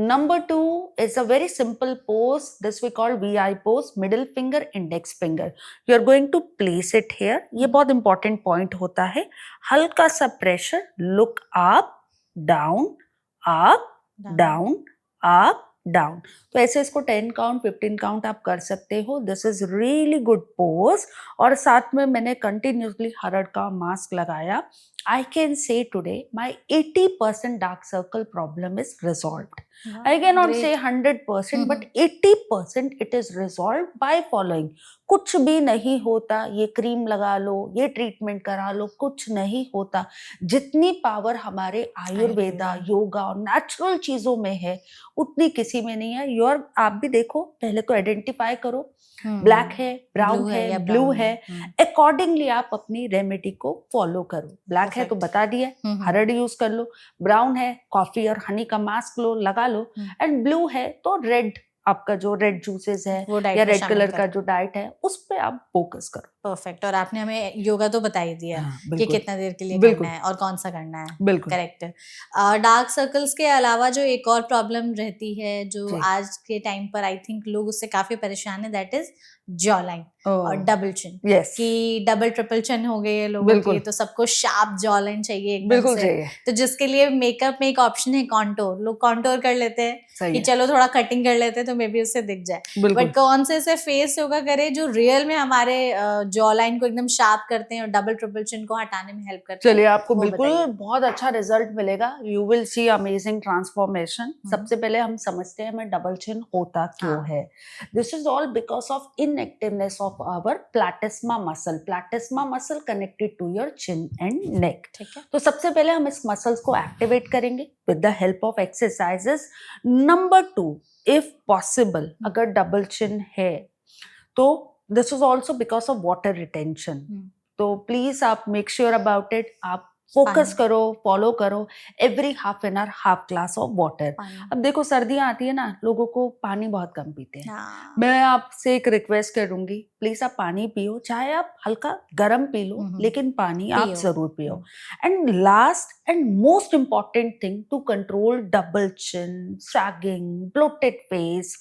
[SPEAKER 1] Number 2 is a very simple pose. This we call VI pose, middle finger, index finger. You're going to place it here. ये बहुत important point होता है। हल्का सा pressure, look up, down, up, down, up, down. तो ऐसे इसको 10 count 15 count आप कर सकते हो। This is really good pose. और साथ में मैंने कंटिन्यूसली हरड़ का मास्क लगाया। I can say today my 80% dark circle problem is resolved. I cannot say 100%, but 80% it is resolved by following. कुछ भी नहीं होता, ये क्रीम लगा लो, ये ट्रीटमेंट करा लो, कुछ नहीं होता। जितनी पावर हमारे आयुर्वेदा, योगा और नेचुरल चीजों में है, उतनी किसी में नहीं है। आप भी देखो, पहले तो आइडेंटिफाई करो, ब्लैक है, ब्राउन है, ब्लू है, अकॉर्डिंगली आप अपनी रेमेडी को फॉलो करो। ब्लैक है तो बता दिया, हरड़ यूज कर लो, ब्राउन है कॉफी और हनी का मास्क लो, लगा लो, एंड ब्लू है तो रेड, आपका जो रेड जूसेस है या रेड कलर का जो डाइट है उस पे आप फोकस करो।
[SPEAKER 2] परफेक्ट। और आपने हमें योगा तो बता ही दिया कि कितना देर के लिए करना है और कौन सा करना है।
[SPEAKER 1] बिल्कुल
[SPEAKER 2] करेक्ट। डार्क सर्कल्स के अलावा जो एक और प्रॉब्लम रहती है जो आज के टाइम पर आई थिंक लोग उससे काफी परेशान है, दैट इज जॉ लाइन और डबल चिन। कि डबल ट्रिपल चिन हो गए लोगों के, तो सबको शार्प जॉ लाइन चाहिए एकदम से। तो जिसके लिए मेकअप में एक ऑप्शन है कॉन्टोर। लोग कॉन्टोर कर लेते हैं कि चलो थोड़ा कटिंग कर लेते हैं तो मे बी उससे दिख जाए, बट कौन से ऐसे फेस योगा करे जो रियल में हमारे जॉ लाइन को एकदम शार्प करते हैं और डबल ट्रिपल चिन को हटाने में हेल्प करते हैं?
[SPEAKER 1] चलिए, आपको बिल्कुल बहुत अच्छा रिजल्ट मिलेगा। You will C amazing transformation. सबसे पहले हम समझते हैं हमें डबल चिन होता क्यों है। This is all because of inactiveness of our platysma muscle. Platysma muscle connected to your chin and neck. तो सबसे पहले हम इस मसल्स को एक्टिवेट करेंगे with the help of exercises. Number 2, if possible अगर डबल चिन है तो this is also because of water retention. तो प्लीज आप मेक श्योर अबाउट इट। आप फोकस करो, फॉलो करो every half an hour half glass of water. अब देखो, सर्दियां आती है ना, लोगों को पानी बहुत कम पीते हैं। मैं आपसे एक रिक्वेस्ट करूंगी, प्लीज आप पानी पियो, चाहे आप हल्का गर्म पी लो, लेकिन पानी आप जरूर पियो। And last and most important thing to control double chin, sagging, bloated face,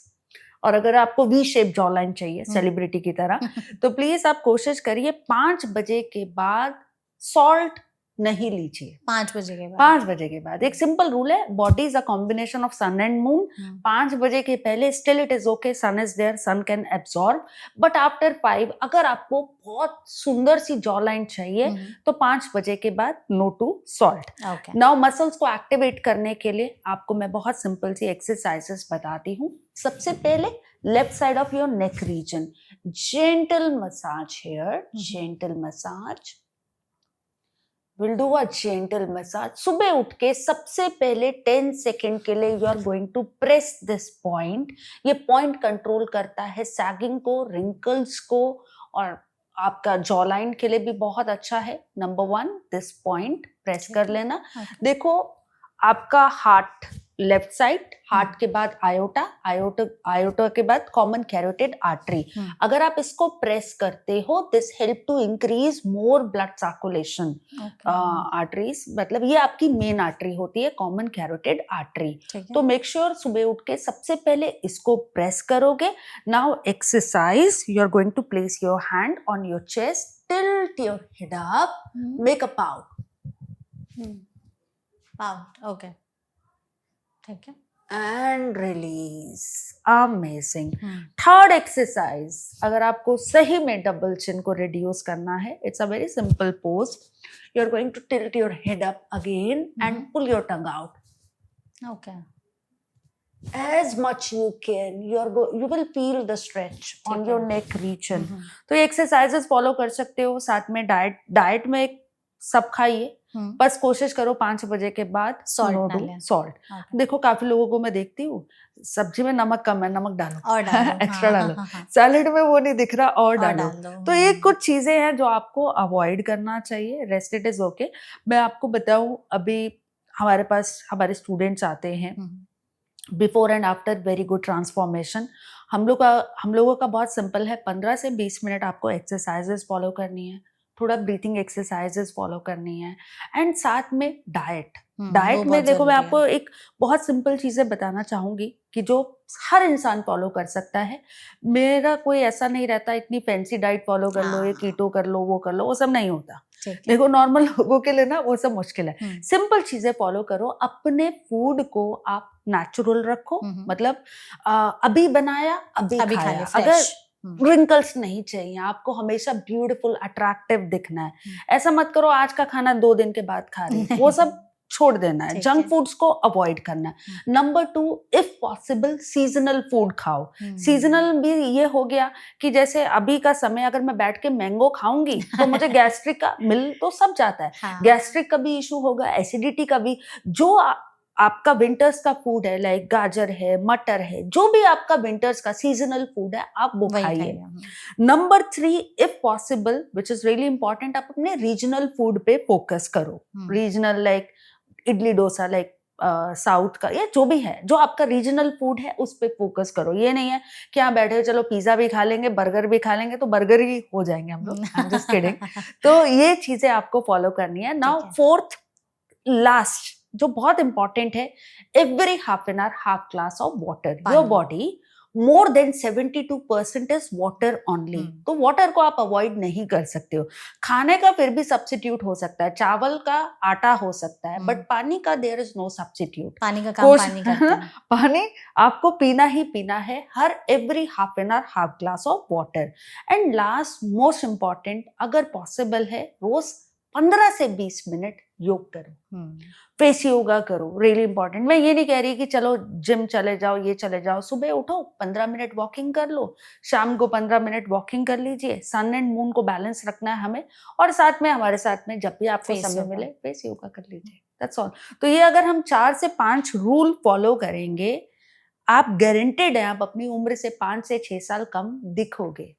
[SPEAKER 1] और अगर आपको वी शेप जॉ लाइन चाहिए सेलिब्रिटी की तरह, तो प्लीज आप कोशिश करिए 5 बजे के बाद सॉल्ट नहीं लीजिए।
[SPEAKER 2] 5 बजे के बाद?
[SPEAKER 1] 5 बजे के बाद। एक सिंपल रूल है, body is a combination of sun and moon. 5 बजे के पहले still it is okay, sun is there, sun can absorb, but after 5 अगर आपको बहुत सुंदर सी जॉ लाइन चाहिए तो 5 बजे के बाद no to salt. Now muscles को एक्टिवेट करने के लिए आपको मैं बहुत सिंपल सी एक्सरसाइजेस बताती हूँ। सबसे पहले left side of your neck region, gentle massage here, gentle massage. We'll do a gentle massage. सुबह उठ के सबसे पहले 10 सेकेंड के लिए you are going to press this point. ये पॉइंट कंट्रोल करता है सैगिंग को, रिंकल्स को, और आपका जॉ लाइन के लिए भी बहुत अच्छा है। नंबर 1, दिस पॉइंट प्रेस कर लेना। देखो, आपका हार्ट लेफ्ट साइड, हार्ट के बाद आयोटा, आयोटा के बाद कॉमन कैरोटिड आर्टरी। अगर आप इसको प्रेस करते हो, this help to increase more blood circulation. Arteries मतलब ये आपकी मेन आर्टरी होती है, कॉमन कैरोटिड आर्टरी। तो मेक श्योर सुबह उठ के सबसे पहले इसको प्रेस करोगे। Now exercise, you are going to place your hand on your chest, tilt your head up, make a pout.
[SPEAKER 2] Pout, okay, ठीक है,
[SPEAKER 1] and release. Amazing. Third exercise, अगर आपको सही में डबल चिन को रिड्यूस करना है, it's a very simple pose. You are going to tilt your head up again and pull your tongue out.
[SPEAKER 2] Okay,
[SPEAKER 1] as much you can. You will feel the stretch on your neck region. तो ये exercises follow कर सकते हो। साथ में diet में सब खाइए, बस कोशिश करो 5 बजे के बाद सॉल्ट। देखो, काफी लोगों को मैं देखती हूँ, सब्जी में नमक कम है, नमक डालो और एक्स्ट्रा डालो, सैलेड में वो नहीं दिख रहा और डालो। तो ये कुछ चीजें हैं जो आपको अवॉइड करना चाहिए। Rest it is okay. मैं आपको बताऊं, अभी हमारे पास हमारे स्टूडेंट्स आते हैं, before and after very good transformation. हम लोगों का बहुत सिंपल है, 15 से 20 मिनट आपको एक्सरसाइजेस फॉलो करनी है, थोड़ा ब्रीथिंग एक्सरसाइजेस फॉलो करनी है, एंड साथ में डाइट में देखो, मैं आपको एक बहुत सिंपल चीजें बताना चाहूंगी कि जो हर इंसान फॉलो कर सकता है। मेरा कोई ऐसा नहीं रहता इतनी फैंसी डाइट फॉलो कर लो, ये कीटो कर लो, वो कर लो, वो सब नहीं होता।
[SPEAKER 2] ठीक है।
[SPEAKER 1] देखो नॉर्मल लोगों के लिए ना वो सब मुश्किल है।
[SPEAKER 2] हम्म,
[SPEAKER 1] सिंपल चीजें फॉलो करो, अपने फूड को आप नेचुरल रखो,
[SPEAKER 2] हम्म,
[SPEAKER 1] मतलब अभी बनाया अभी
[SPEAKER 2] अभी खा ले
[SPEAKER 1] खाया। अगर
[SPEAKER 2] फ्रेश।
[SPEAKER 1] रिंकल्स नहीं चाहिए आपको, हमेशा ब्यूटीफुल अट्रैक्टिव दिखना है, ऐसा मत करो आज का खाना 2 दिन के बाद खा रही हो, वो सब छोड़ देना है।
[SPEAKER 2] ठीक
[SPEAKER 1] जंक
[SPEAKER 2] है।
[SPEAKER 1] फूड्स को अवॉइड करना है। Number 2, if possible seasonal food खाओ। सीजनल भी ये हो गया कि जैसे अभी का समय अगर मैं बैठ के मैंगो खाऊंगी तो मुझे गैस्ट्रिक का मिल तो सब जाता है,
[SPEAKER 2] हाँ,
[SPEAKER 1] गैस्ट्रिक का भी इशू होगा, एसिडिटी का भी। जो आपका विंटर्स का फूड है, लाइक गाजर है, मटर है, जो भी आपका विंटर्स का सीजनल फूड है आप वो
[SPEAKER 2] वही
[SPEAKER 1] खाइए।
[SPEAKER 2] खाइए।
[SPEAKER 1] Number 3, if possible which is really important, आप अपने रीजनल फूड पे फोकस करो। Regional like idli dosa, like south का, या जो भी है, जो आपका रीजनल फूड है उस पे फोकस करो। ये नहीं है कि आप बैठे चलो पिज्जा भी खा लेंगे, बर्गर भी खा लेंगे, तो बर्गर ही हो जाएंगे हम लोग। I am just kidding. तो ये चीजें आपको फॉलो करनी है। नाउ
[SPEAKER 2] ठीक है।
[SPEAKER 1] फोर्थ, लास्ट, जो बहुत इंपॉर्टेंट है, every half an hour half glass of water. Your
[SPEAKER 2] पानी।
[SPEAKER 1] Body more than 72% is water only. तो वाटर को आप अवॉइड नहीं कर सकते हो। खाने का फिर भी सब्स्टिट्यूट हो सकता है, चावल का आटा हो सकता है, बट पानी का देयर इज नो सब्स्टिट्यूट।
[SPEAKER 2] पानी का काम पानी करते हैं।
[SPEAKER 1] पानी आपको पीना ही पीना है, हर every half an hour half glass of water. And last most important, अगर पॉसिबल है रोज 15 से 20 मिनट योग करो, फेस योगा करो, रियली इंपॉर्टेंट। मैं ये नहीं कह रही कि चलो जिम चले जाओ, ये चले जाओ, सुबह उठो 15 मिनट वॉकिंग कर लो, शाम को 15 मिनट वॉकिंग कर लीजिए। सन एंड मून को बैलेंस रखना है हमें, और साथ में हमारे साथ में जब भी आपको
[SPEAKER 2] फेस
[SPEAKER 1] समय
[SPEAKER 2] योगा।
[SPEAKER 1] मिले फेस योगा कर लीजिए, दैट्स ऑल। तो ये अगर हम 4 से 5 रूल फॉलो करेंगे, आप गारंटेड है आप अपनी उम्र से 5 से 6 साल कम दिखोगे।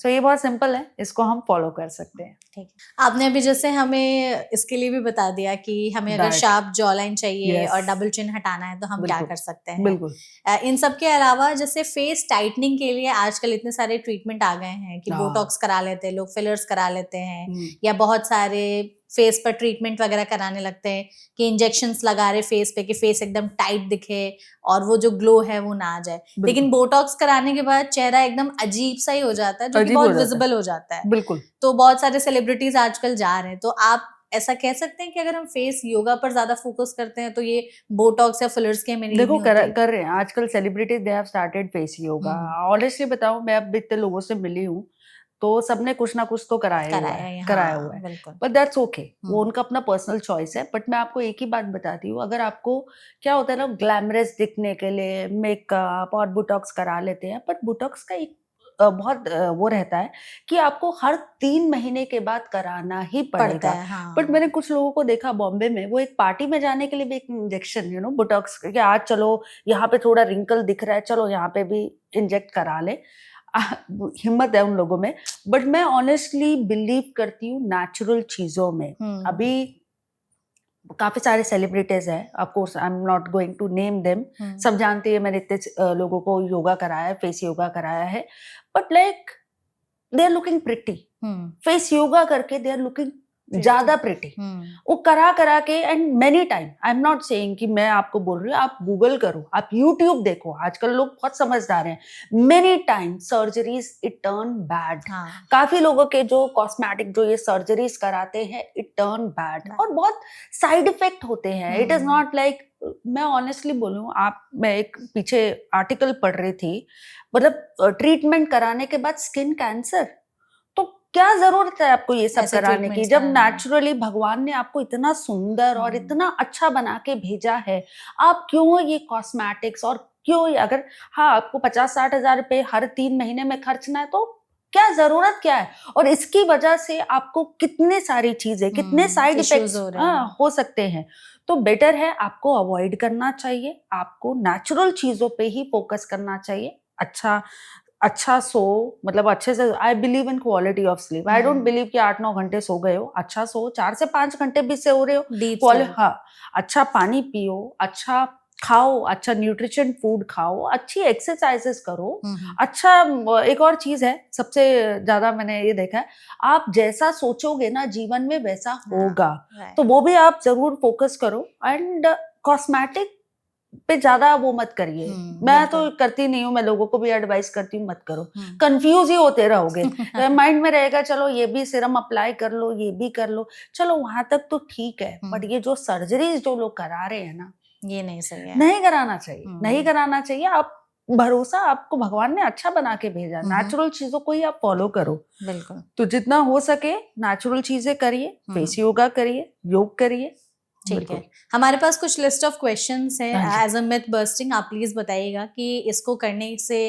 [SPEAKER 1] तो ये बहुत सिंपल है, इसको हम फॉलो कर सकते हैं।
[SPEAKER 2] ठीक है। आपने अभी जैसे हमें इसके लिए भी बता दिया कि हमें अगर
[SPEAKER 1] Diet.
[SPEAKER 2] शार्प जॉ लाइन चाहिए
[SPEAKER 1] Yes.
[SPEAKER 2] और डबल चिन हटाना है तो हम क्या
[SPEAKER 1] बिल्कुल,
[SPEAKER 2] कर सकते हैं।
[SPEAKER 1] बिल्कुल।
[SPEAKER 2] इन सब के अलावा जैसे फेस टाइटनिंग के लिए आजकल इतने सारे ट्रीटमेंट आ गए हैं कि
[SPEAKER 1] हाँ।
[SPEAKER 2] बोटॉक्स करा लेते हैं लोग, फिलर्स करा लेते हैं,
[SPEAKER 1] हम्म,
[SPEAKER 2] या बहुत सारे फेस पर ट्रीटमेंट वगैरह कराने लगते हैं कि इंजेक्शंस लगा रहे फेस पे कि फेस एकदम टाइट दिखे और वो जो ग्लो है वो ना आ जाए। लेकिन बोटॉक्स कराने के बाद चेहरा एकदम अजीब सा ही हो जाता है, जो कि
[SPEAKER 1] अजीब हो
[SPEAKER 2] बहुत
[SPEAKER 1] जाता है।
[SPEAKER 2] विजिबल हो जाता है।
[SPEAKER 1] बिल्कुल।
[SPEAKER 2] तो बहुत सारे सेलिब्रिटीज आजकल जा रहे हैं, तो आप ऐसा कह सकते हैं कि अगर हम फेस योगा पर ज्यादा फोकस करते हैं तो ये बोटॉक्स या फिलर्स की हमें नीड
[SPEAKER 1] देखो
[SPEAKER 2] नहीं होती?
[SPEAKER 1] कर रहे हैं आजकल celebrities, they have started face yoga. Honestly बताऊं, मैं अब इतने लोगों से मिली हूँ तो सबने कुछ ना कुछ तो कराया हुआ है।
[SPEAKER 2] बिल्कुल।
[SPEAKER 1] बट दैट्स ओके, वो उनका अपना पर्सनल चॉइस है। बट मैं आपको एक ही बात बताती हूँ, अगर आपको क्या होता है ना, ग्लैमरस दिखने के लिए मेकअप और बुटॉक्स करा लेते हैं, बट बुटॉक्स का एक बहुत वो रहता है कि आपको हर 3 महीने के बाद कराना ही
[SPEAKER 2] पड़ता
[SPEAKER 1] पड़ेगा।
[SPEAKER 2] है, हाँ।
[SPEAKER 1] बट मैंने कुछ लोगों को देखा बॉम्बे में, वो एक पार्टी में जाने के लिए भी एक इंजेक्शन बुटॉक्स कि आज चलो यहाँ पे थोड़ा रिंकल दिख रहा है, चलो यहाँ पे भी इंजेक्ट करा ले। हिम्मत है उन लोगों में। बट मैं ऑनेस्टली बिलीव करती हूँ नेचुरल चीजों में। अभी काफी सारे सेलिब्रिटीज हैं, of course I am not going to name them, सब जानते हैं मैंने इतने लोगों को योगा कराया है, फेस योगा कराया है, but like they are looking pretty. Face yoga करके दे आर लुकिंग ज्यादा प्रिटी। वो करा के, and many time, I am not saying कि मैं आपको बोल रही हूँ, आप गूगल करो, आप यूट्यूब देखो, आजकल लोग बहुत समझदार हैं। Many time surgeries it turn bad. काफी लोगों के जो कॉस्मेटिक जो ये सर्जरीज कराते हैं इट टर्न बैड, और बहुत साइड इफेक्ट होते हैं। इट इज नॉट लाइक, मैं ऑनेस्टली बोलूं, मैं एक पीछे आर्टिकल पढ़ रही थी, मतलब ट्रीटमेंट कराने के बाद स्किन कैंसर, क्या जरूरत है आपको ये सब कराने की, जब नेचुरली भगवान ने आपको इतना सुंदर और इतना अच्छा बना के भेजा है। आप क्यों ये कॉस्मेटिक्स, और क्यों ये, अगर हाँ आपको 50-60 हजार रुपए हर 3 महीने में खर्चना है तो क्या जरूरत क्या है, और इसकी वजह से आपको कितने सारी चीजें, कितने साइड इफेक्ट्स हो सकते हैं। तो बेटर है आपको अवॉइड करना चाहिए, आपको नेचुरल चीजों पे ही फोकस करना चाहिए। अच्छा सो, मतलब अच्छे से, I believe in quality of sleep. I don't believe कि 8-9 घंटे सो गए हो, अच्छा सो, 4 से 5 घंटे भी सो रहे हो, हाँ, अच्छा पानी पियो, अच्छा खाओ, अच्छा न्यूट्रिशन फूड खाओ, अच्छी एक्सरसाइजेस करो। अच्छा, एक और चीज है, सबसे ज्यादा मैंने ये देखा है, आप जैसा सोचोगे ना जीवन में वैसा होगा, तो वो भी आप जरूर फोकस करो। एंड कॉस्मेटिक पे ज्यादा वो मत करिए। मैं तो
[SPEAKER 2] बिल्कुल।
[SPEAKER 1] करती नहीं हूँ, मैं लोगों को भी एडवाइस करती हूँ मत करो, कंफ्यूज ही होते रहोगे। माइंड में रहेगा चलो ये भी सीरम अप्लाई कर लो, ये भी कर लो, चलो वहां तक तो ठीक है, बट ये जो सर्जरीज जो लोग करा रहे हैं ना,
[SPEAKER 2] ये नहीं सही है।
[SPEAKER 1] नहीं कराना चाहिए, नहीं
[SPEAKER 2] हम्म।
[SPEAKER 1] कराना चाहिए। आप भरोसा, आपको भगवान ने अच्छा बना के भेजा, नेचुरल चीजों को ही आप फॉलो करो।
[SPEAKER 2] बिल्कुल।
[SPEAKER 1] तो जितना हो सके नेचुरल चीजें करिए, फेस योगा करिए, योग करिए।
[SPEAKER 2] ठीक
[SPEAKER 1] बिल्कुल।
[SPEAKER 2] है, हमारे पास कुछ लिस्ट ऑफ क्वेश्चंस हैं
[SPEAKER 1] हाँ जी।
[SPEAKER 2] As a myth busting. आप प्लीज बताइएगा कि इसको करने से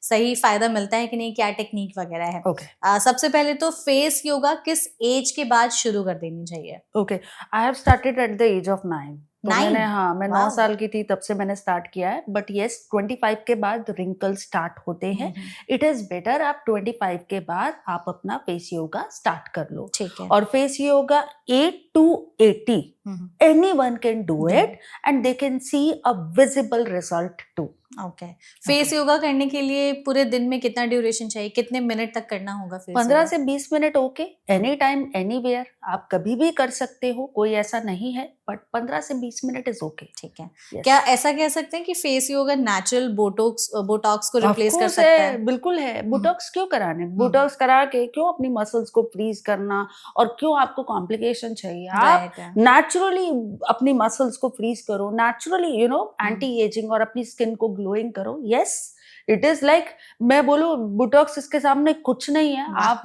[SPEAKER 2] सही फायदा मिलता है कि नहीं, क्या टेक्निक वगैरह है।
[SPEAKER 1] ओके
[SPEAKER 2] सबसे पहले तो फेस योगा किस एज के बाद शुरू कर देनी चाहिए?
[SPEAKER 1] Okay, I have started at the age of 9। तो
[SPEAKER 2] 9?
[SPEAKER 1] मैंने, हाँ, मैं 9
[SPEAKER 2] वाओ।
[SPEAKER 1] साल की थी तब से मैंने स्टार्ट किया है, बट यस 25 के बाद रिंकल स्टार्ट होते हैं। इट इज बेटर आप 25 के बाद आप अपना फेस योगा स्टार्ट कर लो।
[SPEAKER 2] ठीक है।
[SPEAKER 1] और face yoga 8 to 80 anyone can do it and they can see a visible result too.
[SPEAKER 2] Okay. Face yoga करने के लिए पूरे दिन में कितना ड्यूरेशन चाहिए, कितने मिनट तक करना होगा फेस
[SPEAKER 1] 15 से 20 minute okay, any time anywhere, आप कभी भी कर सकते हो, कोई ऐसा नहीं है, बट 15 से 20 मिनट इज ओके।
[SPEAKER 2] ठीक है।
[SPEAKER 1] Yes.
[SPEAKER 2] क्या ऐसा कह सकते हैं कि फेस योगा नेचुरल बोटॉक्स को
[SPEAKER 1] Of
[SPEAKER 2] रिप्लेस कर
[SPEAKER 1] course
[SPEAKER 2] सकता है?
[SPEAKER 1] बिल्कुल है। बोटॉक्स क्यों कराने, बोटॉक्स करा के क्यों अपनी मसल्स को फ्रीज करना, और क्यों आपको कॉम्प्लिकेशन चाहिए? आप
[SPEAKER 2] राइट।
[SPEAKER 1] नेचुरली अपनी मसल्स को फ्रीज करो, नेचुरली एंटी एजिंग और अपनी स्किन को ग्लोइंग करो। यस, इट इज लाइक, मैं बोलूं बोटॉक्स इसके सामने कुछ नहीं है। आप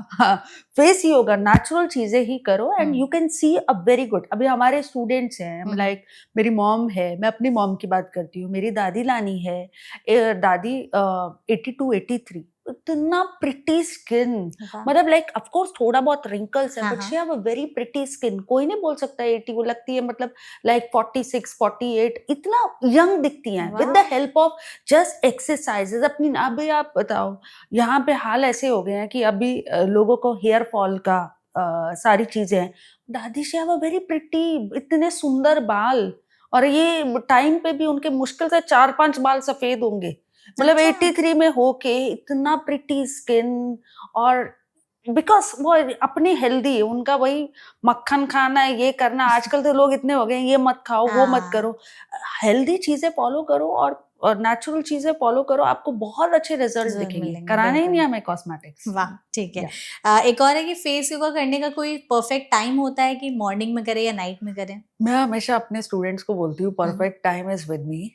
[SPEAKER 1] फेस योगा नेचुरल चीजें ही करो and you can see a very good. अभी हमारे स्टूडेंट्स हैं, लाइक मेरी मॉम है, मैं अपनी मॉम की बात करती हूँ, मेरी दादी लानी है, दादी 82 83, इतना प्रिटी स्किन, मतलब लाइक ऑफ कोर्स थोड़ा बहुत रिंकल्स है, but she have a very pretty skin. कोई नहीं बोल सकता 80, वो लगती है मतलब लाइक 46 48, इतना यंग दिखती हैं with the help of just exercises अपनी। अभी आप बताओ, यहाँ पे हाल ऐसे हो गए हैं कि अभी लोगों को हेयर फॉल का सारी चीजें हैं। दादी she have a very pretty, इतने सुंदर बाल, और ये टाइम पे भी उनके मुश्किल से 4-5 बाल सफेद होंगे, मतलब 83 में होके इतना प्रिटी स्किन। और बिकॉज वो अपनी हेल्दी, उनका वही मक्खन खाना है, ये करना। आजकल तो लोग इतने हो गए, ये मत खाओ, वो मत करो। हेल्दी चीजें फॉलो करो और नेचुरल चीजें फॉलो करो, आपको बहुत अच्छे रिजल्ट दिखेंगे। कराने ही नहीं हमें कॉस्मेटिक्स।
[SPEAKER 2] वाह, ठीक है। एक और है कि फेस योगा करने का कोई परफेक्ट टाइम होता है कि मॉर्निंग में करें या नाइट में करें?
[SPEAKER 1] मैं हमेशा अपने स्टूडेंट्स को बोलती हूँ perfect time is with me,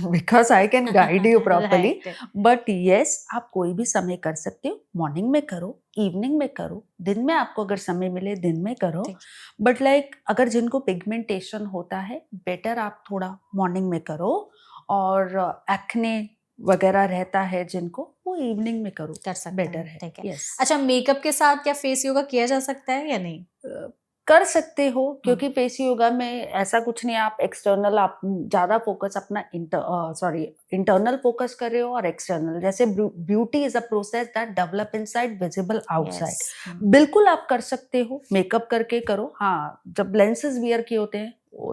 [SPEAKER 1] because I can guide you properly. But yes, आप कोई भी समय कर सकते हो, मॉर्निंग में करो, इवनिंग में करो, दिन में आपको अगर समय मिले दिन में करो। बट लाइक अगर जिनको पिगमेंटेशन होता है, बेटर आप थोड़ा मॉर्निंग में करो, और एक्ने वगैरह रहता है जिनको, वो इवनिंग में करो,
[SPEAKER 2] कर सकते
[SPEAKER 1] बेटर
[SPEAKER 2] हैं।
[SPEAKER 1] है।
[SPEAKER 2] ठीक है।
[SPEAKER 1] Yes.
[SPEAKER 2] अच्छा, मेकअप के साथ क्या फेस योगा किया जा सकता है या नहीं?
[SPEAKER 1] कर सकते हो, क्योंकि फेस योगा में ऐसा कुछ नहीं, आप एक्सटर्नल, आप ज्यादा फोकस अपना इंटरनल फोकस कर रहे हो, और एक्सटर्नल, जैसे beauty is a process that develop inside visible outside. बिल्कुल आप कर सकते हो, मेकअप करके करो। हाँ, जब लेंसेज वियर किए होते हैं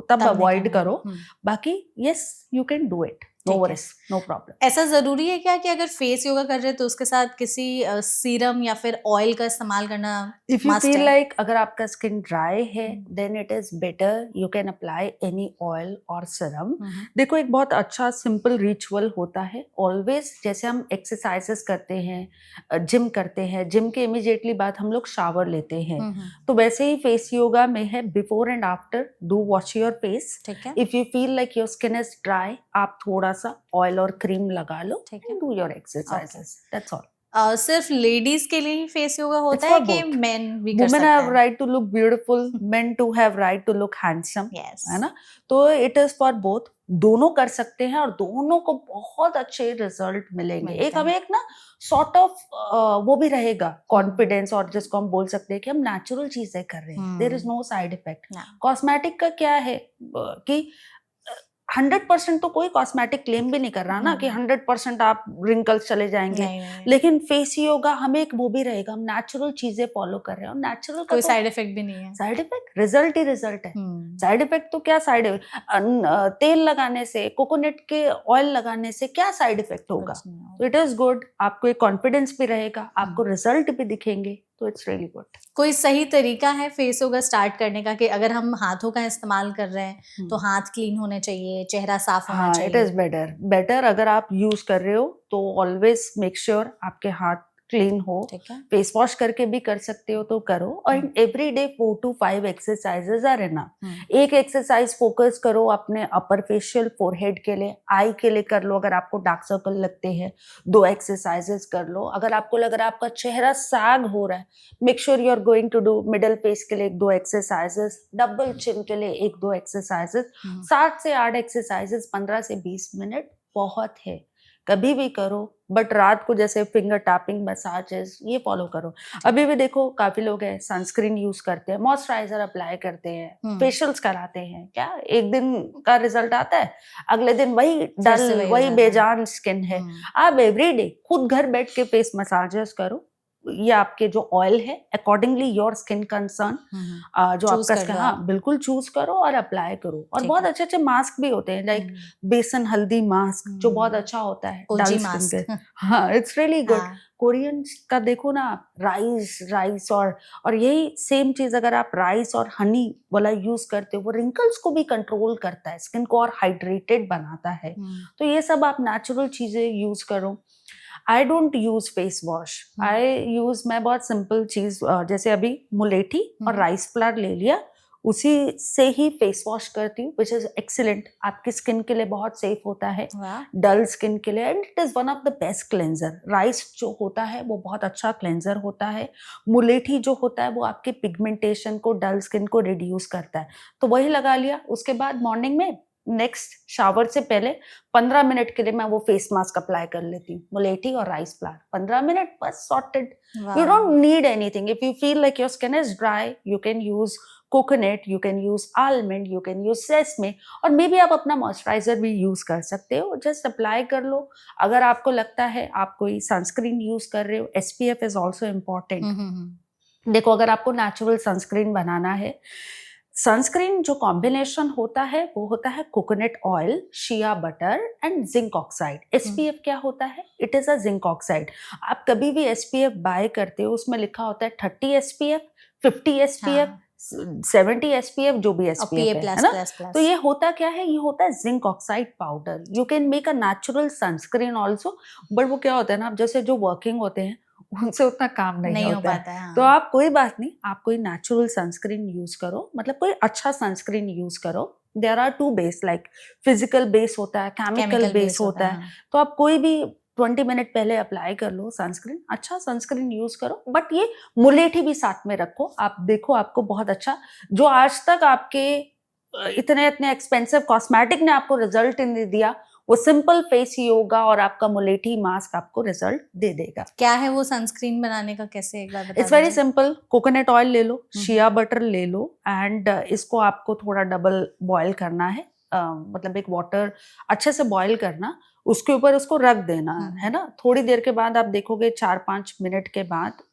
[SPEAKER 1] तब अवॉइड करो, बाकी yes you can do it, no worries, no problem.
[SPEAKER 2] ऐसा जरूरी है क्या कि अगर फेस योगा कर रहे हैं तो उसके साथ किसी सीरम या फिर ऑयल का इस्तेमाल करना?
[SPEAKER 1] इफ यू फील लाइक अगर आपका स्किन ड्राई है, then it is better you can apply any oil और सीरम। देखो, एक बहुत अच्छा सिंपल रिचुअल होता है ऑलवेज, जैसे हम एक्सरसाइजेस करते हैं, जिम करते हैं, जिम के इमीडिएटली बाद हम लोग शावर लेते हैं, तो वैसे ही फेस योगा में है before and after, do wash your face. If you feel like your skin is dry, आप थोड़ा सा ऑयल और क्रीम लगा लो, do your exercises, that's all.
[SPEAKER 2] सिर्फ लेडीज के लिए ही फेस योगा होता है कि मेन भी कर सकते
[SPEAKER 1] Women
[SPEAKER 2] हैं?
[SPEAKER 1] have right to look beautiful, men to have right to look handsome, है ना? तो इट इज फॉर बोथ, दोनों कर सकते हैं और दोनों को बहुत अच्छे रिजल्ट मिलेंगे। एक हमें एक ना सॉर्ट ऑफ वो भी रहेगा कॉन्फिडेंस, और जिसको हम बोल सकते हैं कि हम नेचुरल चीजें कर रहे हैं, there is no side effect. Cosmetic का क्या है कि 100% तो कोई कॉस्मेटिक क्लेम भी नहीं कर रहा ना कि 100% आप रिंकल्स चले जाएंगे, लेकिन फेस योगा हमें एक वो भी रहेगा, हम नेचुरल चीजें फॉलो कर रहे हैं, और नेचुरल का
[SPEAKER 2] कोई साइड इफेक्ट भी नहीं है।
[SPEAKER 1] साइड इफेक्ट, रिजल्ट ही रिजल्ट है। साइड इफेक्ट तो क्या साइड इफेक्ट, तेल लगाने से, कोकोनट के ऑयल लगाने से क्या साइड इफेक्ट होगा? इट इज गुड, आपको एक कॉन्फिडेंस भी रहेगा, आपको रिजल्ट भी दिखेंगे, तो इट्स रियली गुड।
[SPEAKER 2] कोई सही तरीका है फेस योगा स्टार्ट करने का कि अगर हम हाथों का इस्तेमाल कर रहे हैं तो हाथ क्लीन होने चाहिए, चेहरा साफ होना
[SPEAKER 1] हाँ, इट
[SPEAKER 2] चाहिए?
[SPEAKER 1] इज बेटर अगर आप यूज कर रहे हो तो ऑलवेज मेक श्योर आपके हाथ क्लीन हो।
[SPEAKER 2] ठीक है।
[SPEAKER 1] फेस वॉश करके भी कर सकते हो तो करो, और every day 4 to 5 exercises are enough. एक एक्सरसाइज फोकस करो अपने अपर फेशियल फोरहेड के लिए, आई के लिए कर लो अगर आपको डार्क सर्कल लगते हैं, 2 एक्सरसाइजेज कर लो। अगर आपको लग रहा है आपका चेहरा साग हो रहा है, make sure you are going to do middle face के लिए 1-2 एक्सरसाइजेज, डबल चिन के लिए 1-2 एक्सरसाइजेज। 7 से 8 एक्सरसाइजेज 15 से 20 मिनट बहुत है, कभी भी करो। बट रात को जैसे फिंगर टैपिंग मसाजेस ये फॉलो करो। अभी भी देखो काफी लोग हैं सनस्क्रीन यूज करते हैं, मॉइस्चराइजर अप्लाई करते हैं, फेशियल्स कराते हैं, क्या एक दिन का रिजल्ट आता है, अगले दिन वही
[SPEAKER 2] फिर से
[SPEAKER 1] डल
[SPEAKER 2] वही हो
[SPEAKER 1] वही
[SPEAKER 2] जाता है।
[SPEAKER 1] बेजान स्किन है। आप एवरीडे खुद घर बैठ के फेस मसाजेस करो, ये आपके जो ऑयल है अकॉर्डिंगली योर स्किन कंसर्न जो
[SPEAKER 2] Choose
[SPEAKER 1] आपका
[SPEAKER 2] कर
[SPEAKER 1] स्किन,
[SPEAKER 2] लो
[SPEAKER 1] हाँ
[SPEAKER 2] आप।
[SPEAKER 1] बिल्कुल चूज करो और अप्लाई करो। और
[SPEAKER 2] ठीक
[SPEAKER 1] बहुत
[SPEAKER 2] है।
[SPEAKER 1] अच्छे अच्छे मास्क भी होते हैं, लाइक बेसन हल्दी मास्क जो बहुत अच्छा होता है
[SPEAKER 2] ओजी
[SPEAKER 1] डल स्किन के।
[SPEAKER 2] मास्क।
[SPEAKER 1] हाँ, इट्स रियली गुड।
[SPEAKER 2] हाँ।
[SPEAKER 1] कोरियन का देखो ना आप, राइस और यही सेम चीज अगर आप राइस और हनी वाला यूज करते हो, वो रिंकल्स को भी कंट्रोल करता है, स्किन को और हाइड्रेटेड बनाता है। तो ये सब आप नेचुरल चीजें यूज करो। I don't use face wash, मैं बहुत सिंपल चीज जैसे अभी मुलेठी और राइस फ्लावर ले लिया, उसी से ही फेस वॉश करती हूँ, विच इज एक्सीलेंट। आपकी स्किन के लिए बहुत सेफ होता है,
[SPEAKER 2] वाह।
[SPEAKER 1] डल स्किन के लिए, and it is one of the best cleanser. Rice जो होता है वो बहुत अच्छा क्लेंजर होता है। मुलेठी जो होता है वो आपके पिगमेंटेशन को, डल स्किन को रिड्यूस करता है। तो वही लगा लिया। उसके बाद मॉर्निंग में नेक्स्ट शावर से पहले 15 मिनट के लिए मैं वो फेस मास्क अप्लाई कर लेती हूँ, मुलेठी और राइस फ्लावर। 15 मिनट बस, sorted. You don't need anything. If you feel like your skin is dry, you can use coconut, you can use almond, you can use sesame, और may be आप अपना moisturiser भी use कर सकते हो। Just apply कर लो। अगर आपको लगता है आप कोई सनस्क्रीन यूज कर रहे हो, SPF इज ऑल्सो इम्पॉर्टेंट। देखो अगर आपको नेचुरल सनस्क्रीन बनाना है, सनस्क्रीन जो कॉम्बिनेशन होता है वो होता है coconut oil, shea butter and zinc oxide. SPF क्या होता है? It is a zinc oxide. आप कभी भी SPF बाय करते हो उसमें लिखा होता है 30 SPF, 50 SPF, 70 SPF, जो भी SPF है ना। तो ये होता क्या है? ये होता है zinc oxide powder. You can make a natural sunscreen also, but वो क्या होता है ना, आप जैसे जो वर्किंग होते हैं उनसे उतना काम नहीं
[SPEAKER 2] हो
[SPEAKER 1] होता
[SPEAKER 2] पाता है। हाँ।
[SPEAKER 1] तो आप कोई बात नहीं, आप कोई नेचुरल सनस्क्रीन यूज करो, मतलब कोई अच्छा सनस्क्रीन यूज करो। There are 2 base, like physical base होता है, केमिकल बेस होता है। तो आप कोई भी 20 मिनट पहले अप्लाई कर लो सनस्क्रीन, अच्छा सनस्क्रीन यूज करो। बट ये मुलेठी भी साथ में रखो। आप देखो आपको बहुत अच्छा, जो आज तक आपके इतने इतने एक्सपेंसिव कॉस्मेटिक ने आपको रिजल्ट नहीं दिया, वो सिंपल फेस योगा और आपका मुलेठी मास्क आपको रिजल्ट दे देगा।
[SPEAKER 2] क्या है वो सनस्क्रीन बनाने का, कैसे एक बार बता
[SPEAKER 1] इट्स वेरी
[SPEAKER 2] दीजिए?
[SPEAKER 1] सिंपल। कोकोनट ऑयल ले लो, शिया बटर ले लो, एंड इसको आपको थोड़ा डबल बॉईल करना है। मतलब एक वाटर अच्छे से बॉईल करना, उसके ऊपर उसको रख देना है ना। थोड़ी देर के बाद आप देखोगे 4-5 मिनट के बाद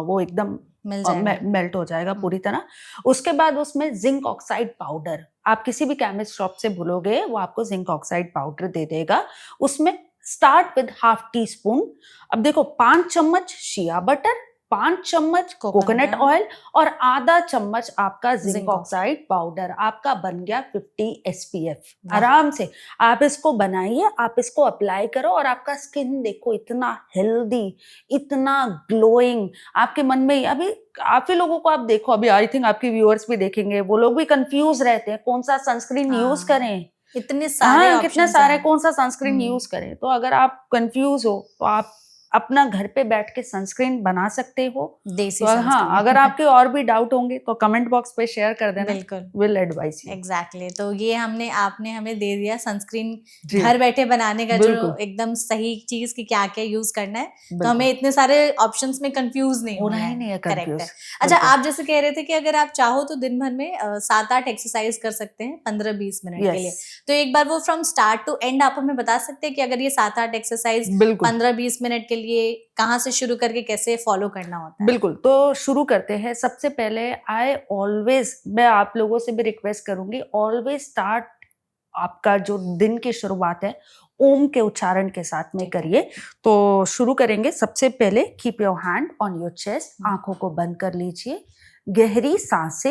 [SPEAKER 1] वो एकदम मेल्ट हो जाएगा पूरी तरह। उसके बाद उसमें जिंक ऑक्साइड पाउडर, आप किसी भी केमिस्ट शॉप से बोलोगे वो आपको जिंक ऑक्साइड पाउडर दे देगा। उसमें स्टार्ट विद ½ टीस्पून। अब देखो 5 चम्मच शिया बटर, 5 चम्मच कोकोनट ऑयल और आधा चम्मच आपका जिंक ऑक्साइड पाउडर, आपका बन गया 50 SPF। आराम से आप इसको बनाइए, आप इसको अप्लाई करो और आपका स्किन देखो इतना हेल्दी, इतना ग्लोइंग। आपके मन में अभी काफी लोगों को आप देखो, अभी आई थिंक आपके व्यूअर्स भी देखेंगे, वो लोग भी कंफ्यूज रहते हैं कौन सा सनस्क्रीन यूज करें,
[SPEAKER 2] इतने सारे
[SPEAKER 1] कितने सारे, कौन सा सनस्क्रीन यूज करें। तो अगर आप कंफ्यूज हो तो आप अपना घर पे बैठ के सनस्क्रीन बना सकते हो।
[SPEAKER 2] देसी
[SPEAKER 1] तो हाँ, अगर आपके और भी डाउट होंगे तो कमेंट बॉक्स पे शेयर कर देना,
[SPEAKER 2] बिल्कुल,
[SPEAKER 1] विल एडवाइस यू।
[SPEAKER 2] एग्जैक्टली। तो ये आपने हमें दे दिया सनस्क्रीन घर बैठे बनाने का, जो एकदम सही चीज की क्या क्या यूज करना है, तो हमें इतने सारे ऑप्शंस में कंफ्यूज नहीं होना है। करेक्ट है। अच्छा, आप जैसे कह रहे थे कि अगर आप चाहो तो दिन भर में 7-8 एक्सरसाइज कर सकते हैं 15-20 मिनट के लिए, तो एक बार वो फ्रॉम स्टार्ट टू एंड आप हमें बता सकते हैं कि अगर ये 7-8 एक्सरसाइज 15-20 मिनट के लिए कहाँ से शुरू करके कैसे फॉलो करना होता है?
[SPEAKER 1] बिल्कुल, तो शुरू करते हैं। सबसे पहले मैं आप लोगों से भी रिक्वेस्ट करूंगी, ऑलवेज स्टार्ट आपका जो दिन की शुरुआत है ओम के उच्चारण के साथ में करिए। तो शुरू करेंगे। सबसे पहले keep your hand on your chest, आंखों को बंद कर लीजिए, गहरी सांस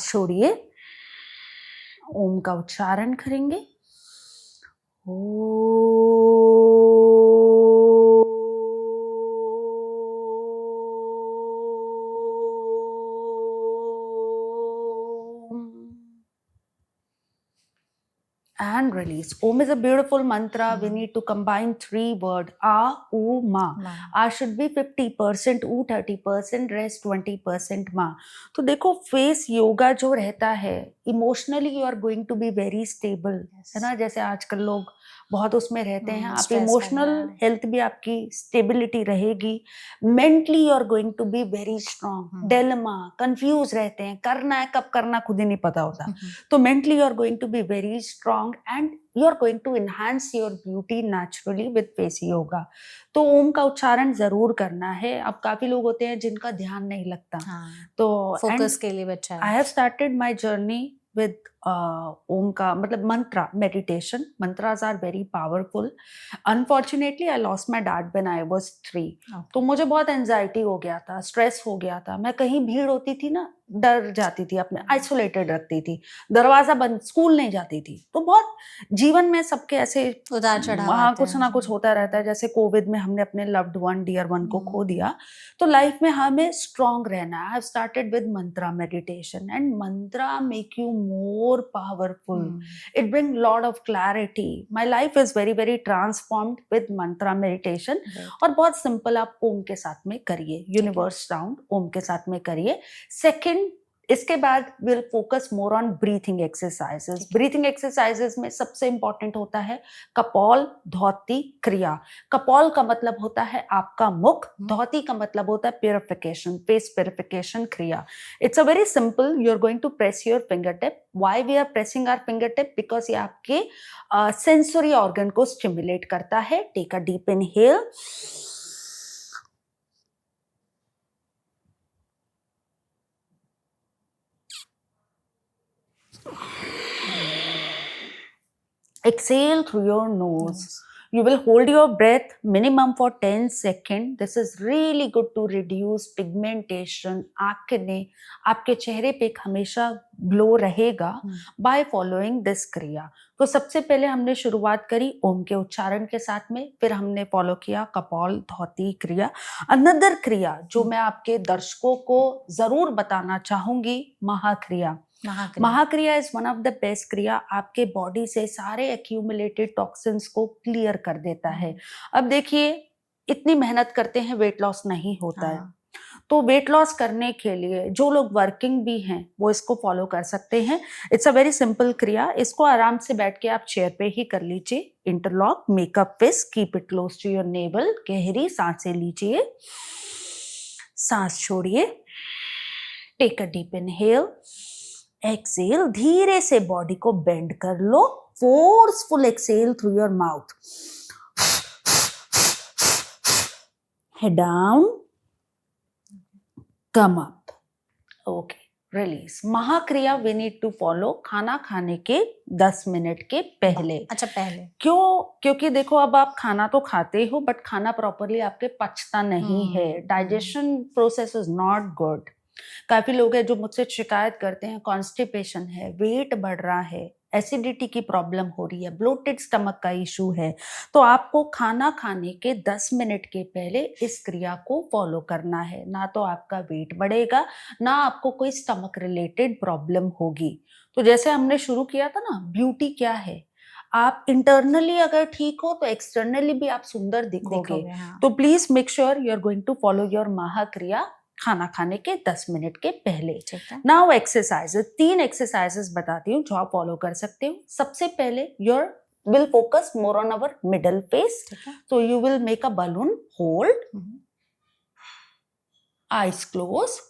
[SPEAKER 1] छोड़िए, ओम का उच्चारण करेंगे। And release. Om is a beautiful mantra. We need to combine 3 words: A, U, Ma. A should be 50%, U 30%, rest 20% Ma. तो देखो फेस योगा जो रहता है, emotionally you are going to be very stable, है ना। जैसे आजकल लोग बहुत उसमें रहते हैं, आप इमोशनल हेल्थ भी आपकी स्टेबिलिटी रहेगी, mentally you are going to be very strong. Dilemma, confuse रहते हैं, करना है कब करना खुद ही नहीं पता होता, तो mentally you are going to be very strong and you are going to enhance your beauty naturally with face yoga. तो ओम का उच्चारण जरूर करना है। अब काफी लोग होते हैं जिनका ध्यान नहीं लगता, तो
[SPEAKER 2] फोकस के लिए अच्छा है।
[SPEAKER 1] आई have started my journey with Om का मतलब mantra meditation. Mantras are very powerful. Unfortunately, I lost my dad when I was 3. तो मुझे बहुत एंजाइटी हो गया था, स्ट्रेस हो गया था। मैं कहीं भीड़ होती थी ना, डर जाती थी, अपने आइसोलेटेड रखती थी, दरवाजा बंद, स्कूल नहीं जाती थी। तो बहुत जीवन में सबके ऐसे
[SPEAKER 2] उतार चढ़ाव,
[SPEAKER 1] वहाँ कुछ ना कुछ होता रहता है। जैसे कोविड में हमने अपने लव्ड वन, डियर वन को खो दिया। तो लाइफ में हमें स्ट्रांग रहना है। आई have started with Mantra meditation and Mantra make you more powerful. It brings lot of clarity. My life is very very transformed with mantra meditation. और बहुत सिंपल, आप ओम के साथ में करिए, यूनिवर्स साउंड ओम के साथ में करिए। सेकंड, इसके बाद will focus more on breathing exercises. Breathing exercises में सबसे इंपॉर्टेंट होता है कपाल धौती क्रिया। कपाल का मतलब होता है आपका मुख, धौती का मतलब होता है प्योरिफिकेशन, फेस प्योरिफिकेशन क्रिया। It's a very simple, you are going to press your finger tip. Why we are pressing our finger tip? Because ये आपके सेंसरी ऑर्गन को स्टिमुलेट करता है। Take a deep inhale, exhale through your nose. You will hold your breath minimum for 10 seconds. This is really good to reduce pigmentation, acne. आपके चेहरे पे एक हमेशा ग्लो रहेगा by following this क्रिया। तो सबसे पहले हमने शुरुआत करी ओम के उच्चारण के साथ में, फिर हमने फॉलो किया कपाल धौती क्रिया। अनदर क्रिया जो मैं आपके दर्शकों को जरूर बताना चाहूंगी, Mahakriya. Mahakriya is one of the best kriya. आपके बॉडी से सारे एक्यूमुलेटेड टॉक्सिन्स को क्लियर कर देता है। अब देखिए, इतनी मेहनत करते हैं, वेट लॉस नहीं होता है। तो वेट लॉस करने के लिए जो लोग वर्किंग भी हैं वो इसको फॉलो कर सकते हैं। इट्स अ वेरी सिंपल क्रिया। इसको आराम से बैठ के आप चेयर पे ही कर लीजिए। Interlock, make a fist, keep it close to your navel. गहरी सांसें लीजिए, सांस छोड़िए, take a deep inhale, exhale, धीरे से बॉडी को बेंड कर लो, forceful exhale through your mouth, head down, come up, okay, release. Mahakriya we need to follow खाना खाने के 10 मिनट के पहले।
[SPEAKER 2] अच्छा, पहले
[SPEAKER 1] क्यों? क्योंकि देखो, अब आप खाना तो खाते हो बट खाना प्रॉपरली आपके पचता नहीं है। Digestion process is not good. काफी लोग हैं जो मुझसे शिकायत करते हैं, कॉन्स्टिपेशन है, वेट बढ़ रहा है, एसिडिटी की प्रॉब्लम हो रही है, ब्लोटेड स्टमक का इशू है। तो आपको खाना खाने के 10 मिनट के पहले इस क्रिया को फॉलो करना है। ना तो आपका वेट बढ़ेगा, ना आपको कोई स्टमक रिलेटेड प्रॉब्लम होगी। तो जैसे हमने शुरू किया था ना, ब्यूटी क्या है, आप इंटरनली अगर ठीक हो तो एक्सटर्नली भी आप सुंदर दिखोगे। तो please make sure you are going to follow your Mahakriya खाना खाने के 10 मिनट के पहले। नाउ एक्सरसाइजेस, 3 एक्सरसाइजेस बताती हूँ जो आप फॉलो कर सकते हो। सबसे पहले your will focus more on our middle face. So you will make a balloon, hold, eyes closed,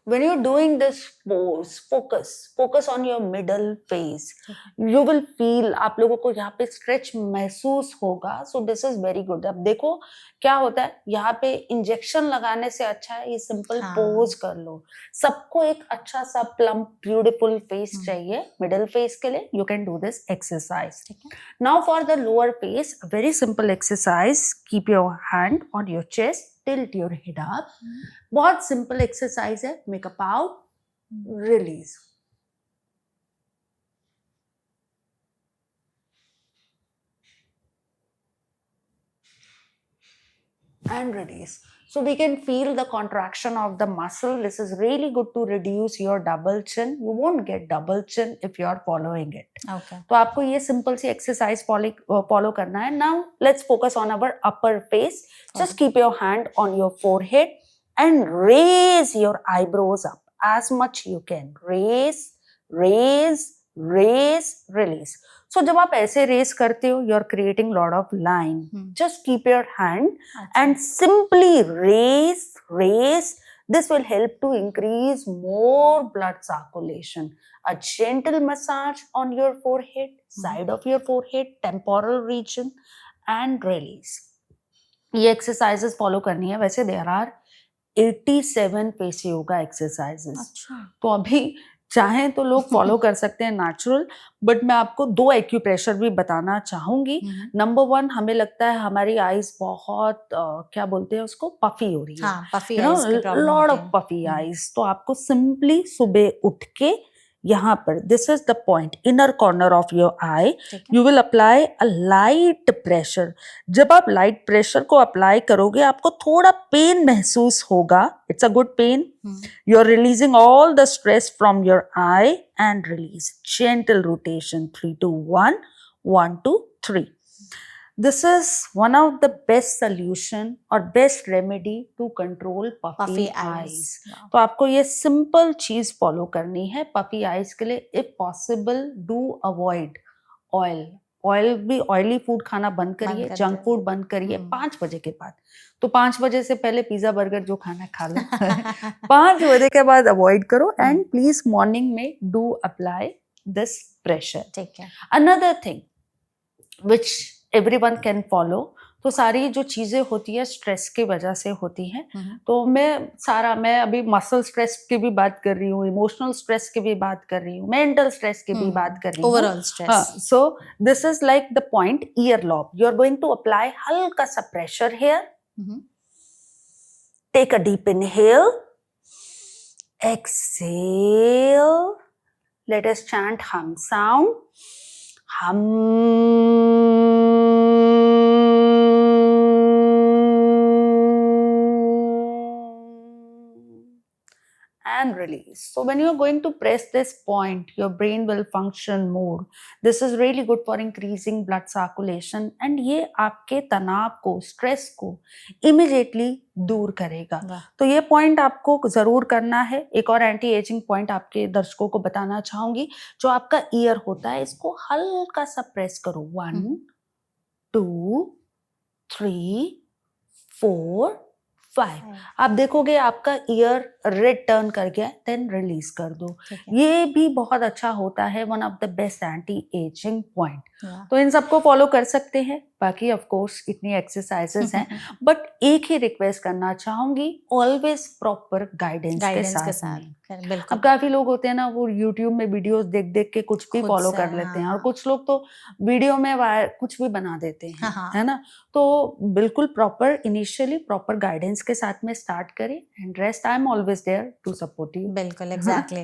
[SPEAKER 1] when you're doing this pose, focus on your middle face. You will feel, आप लोगों को यहाँ पे स्ट्रेच महसूस होगा. So this is very good. अब देखो क्या होता है, यहाँ पे इंजेक्शन लगाने से अच्छा है ये सिंपल
[SPEAKER 2] हाँ.
[SPEAKER 1] पोज कर लो. सबको एक अच्छा सा प्लम्प ब्यूटीफुल फेस चाहिए. मिडल फेस के लिए you can do this exercise. Now for the lower face, a very simple exercise. Keep your hand on your chest, tilt your head up. बहुत सिंपल एक्सरसाइज है. Make a पाउ, release. And release. So we can feel the contraction of the muscle. This is really good to reduce your double chin. You won't get double chin if you are following it.
[SPEAKER 2] Okay.
[SPEAKER 1] तो आपको ये simple सी exercise follow करना है. Now let's focus on our upper face. Just keep your hand on your forehead and raise your eyebrows up as much you can. Raise, raise, raise, release. So जब आप ऐसे raise करते हो, you're creating lot of line. Just keep your hand and simply raise, raise. This will help to increase more blood circulation. A gentle massage on your forehead, side of your forehead, temporal region, and release. ये exercises follow करनी है. वैसे there are 87 face yoga exercises.
[SPEAKER 2] अच्छा.
[SPEAKER 1] तो अभी चाहें तो लोग फॉलो कर सकते हैं नेचुरल, बट मैं आपको 2 एक्यूप्रेशर भी बताना चाहूंगी. नंबर 1, हमें लगता है हमारी आईज बहुत क्या बोलते हैं उसको, पफी हो रही है.
[SPEAKER 2] हाँ, puffy eyes की problem
[SPEAKER 1] लॉट
[SPEAKER 2] होती
[SPEAKER 1] ऑफ
[SPEAKER 2] है.
[SPEAKER 1] Puffy eyes. तो आपको सिंपली सुबह उठ के यहाँ पर, this is the point, inner corner of your I, you will apply a light pressure. जब आप लाइट प्रेशर को अप्लाई करोगे आपको थोड़ा पेन महसूस होगा. It's a good pain. You are releasing all the stress from your eye and release. Gentle rotation 3 to 1, 1 to 3. This is one of the best solution or best remedy to control puffy eyes.
[SPEAKER 2] Wow.
[SPEAKER 1] तो आपको ये simple चीज follow करनी है puffy eyes के लिए. If possible, do avoid oil. Oil भी, oily food खाना बंद करिए, जंक फूड बंद करिए 5 बजे के बाद. तो 5 बजे से पहले पिज्जा बर्गर जो खाना खा लो. 5 बजे के बाद अवॉइड करो. एंड प्लीज मॉर्निंग में डू अप्लाई दिस प्रेशर.
[SPEAKER 2] ठीक है.
[SPEAKER 1] Another thing which everyone can follow. तो सारी जो चीजें होती है स्ट्रेस की वजह से होती हैं. तो मैं अभी मसल स्ट्रेस की भी बात कर रही हूँ, इमोशनल स्ट्रेस की भी बात कर रही हूँ, मेंटल स्ट्रेस की भी बात कर रही हूँ,
[SPEAKER 2] overall stress.
[SPEAKER 1] So this is like the point, ear lobe. You are going to apply हल्का सा pressure here. Take a deep inhale, exhale. Let us chant hum sound. Hum. And release. So when you're going to press this point, your brain will function more. This is really good for increasing blood circulation and ये आपके तनाव को, stress को immediately दूर करेगा. तो ये point आपको जरूर करना है. एक और एंटी एजिंग पॉइंट आपके दर्शकों को बताना चाहूंगी. जो आपका ईयर होता है इसको हल्का सा प्रेस करो. 1, 2, 3, 4, 5. आप देखोगे आपका ईयर रेड टर्न कर गया, देन रिलीज कर दो. ये भी बहुत अच्छा होता है. One of the best anti ageing point. तो इन सबको फॉलो कर सकते हैं. बाकी ऑफ कोर्स इतनी एक्सरसाइजेस हैं, बट एक ही रिक्वेस्ट करना चाहूंगी, ऑलवेज प्रॉपर गाइडेंस के साथ. अब काफी लोग होते हैं ना, वो यूट्यूब में वीडियोस देख देख के कुछ भी फॉलो कर लेते हैं, और कुछ लोग तो वीडियो में कुछ भी बना देते हैं, है ना. तो बिल्कुल प्रॉपर, इनिशियली प्रॉपर गाइडेंस के साथ में स्टार्ट करें, and rest I am always there to support you.
[SPEAKER 2] बिल्कुल, एग्जैक्टली.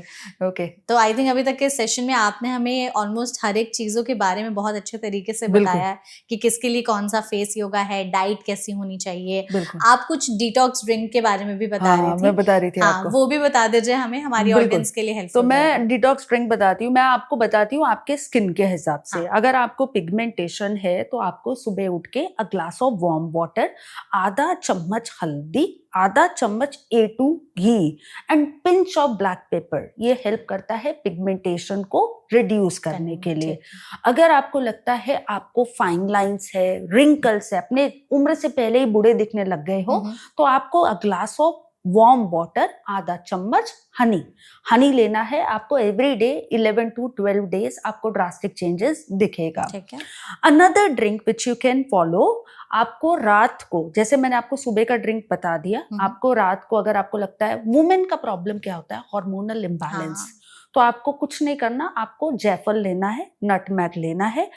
[SPEAKER 1] ओके.
[SPEAKER 2] तो आई थिंक अभी तक के सेशन में आपने हमें ऑलमोस्ट हर एक चीजों के बारे में बहुत अच्छे तरीके से बताया है कि किसके लिए कौन सा फेस योगा है, डाइट कैसी होनी चाहिए. आप कुछ डिटॉक्स ड्रिंक के बारे में भी बता रही थी.
[SPEAKER 1] मैं बता रही थी आपको.
[SPEAKER 2] वो भी बता दीजिए हमें, हमारी ऑडियंस के लिए हेल्पफुल.
[SPEAKER 1] तो मैं डिटॉक्स ड्रिंक बताती हूँ. मैं आपको बताती हूँ आपके स्किन के हिसाब से. अगर आपको पिगमेंटेशन है तो आपको सुबह उठ के a glass of warm water, आधा चम्मच हल्दी, आधा चम्मच A2 ghee and pinch of black pepper. ये हेल्प करता है पिगमेंटेशन को रिड्यूस करने के लिए. अगर आपको लगता है आपको फाइन लाइंस है, रिंकल्स है, अपने उम्र से पहले ही बूढ़े दिखने लग गए हो, तो आपको a glass of warm water, आधा चम्मच हनी लेना है आपको एवरी डे 11 to 12 डेज, आपको ड्रास्टिक चेंजेस दिखेगा।
[SPEAKER 2] ठीक है।
[SPEAKER 1] Another drink which you can follow, आपको रात को, जैसे मैंने आपको सुबह का ड्रिंक बता दिया, आपको रात को अगर आपको लगता है, वुमेन का प्रॉब्लम क्या होता है, हार्मोनल इम्बैलेंस, तो आपको कुछ नहीं करना, आपको जायफल लेना है, नटमेग लेना है,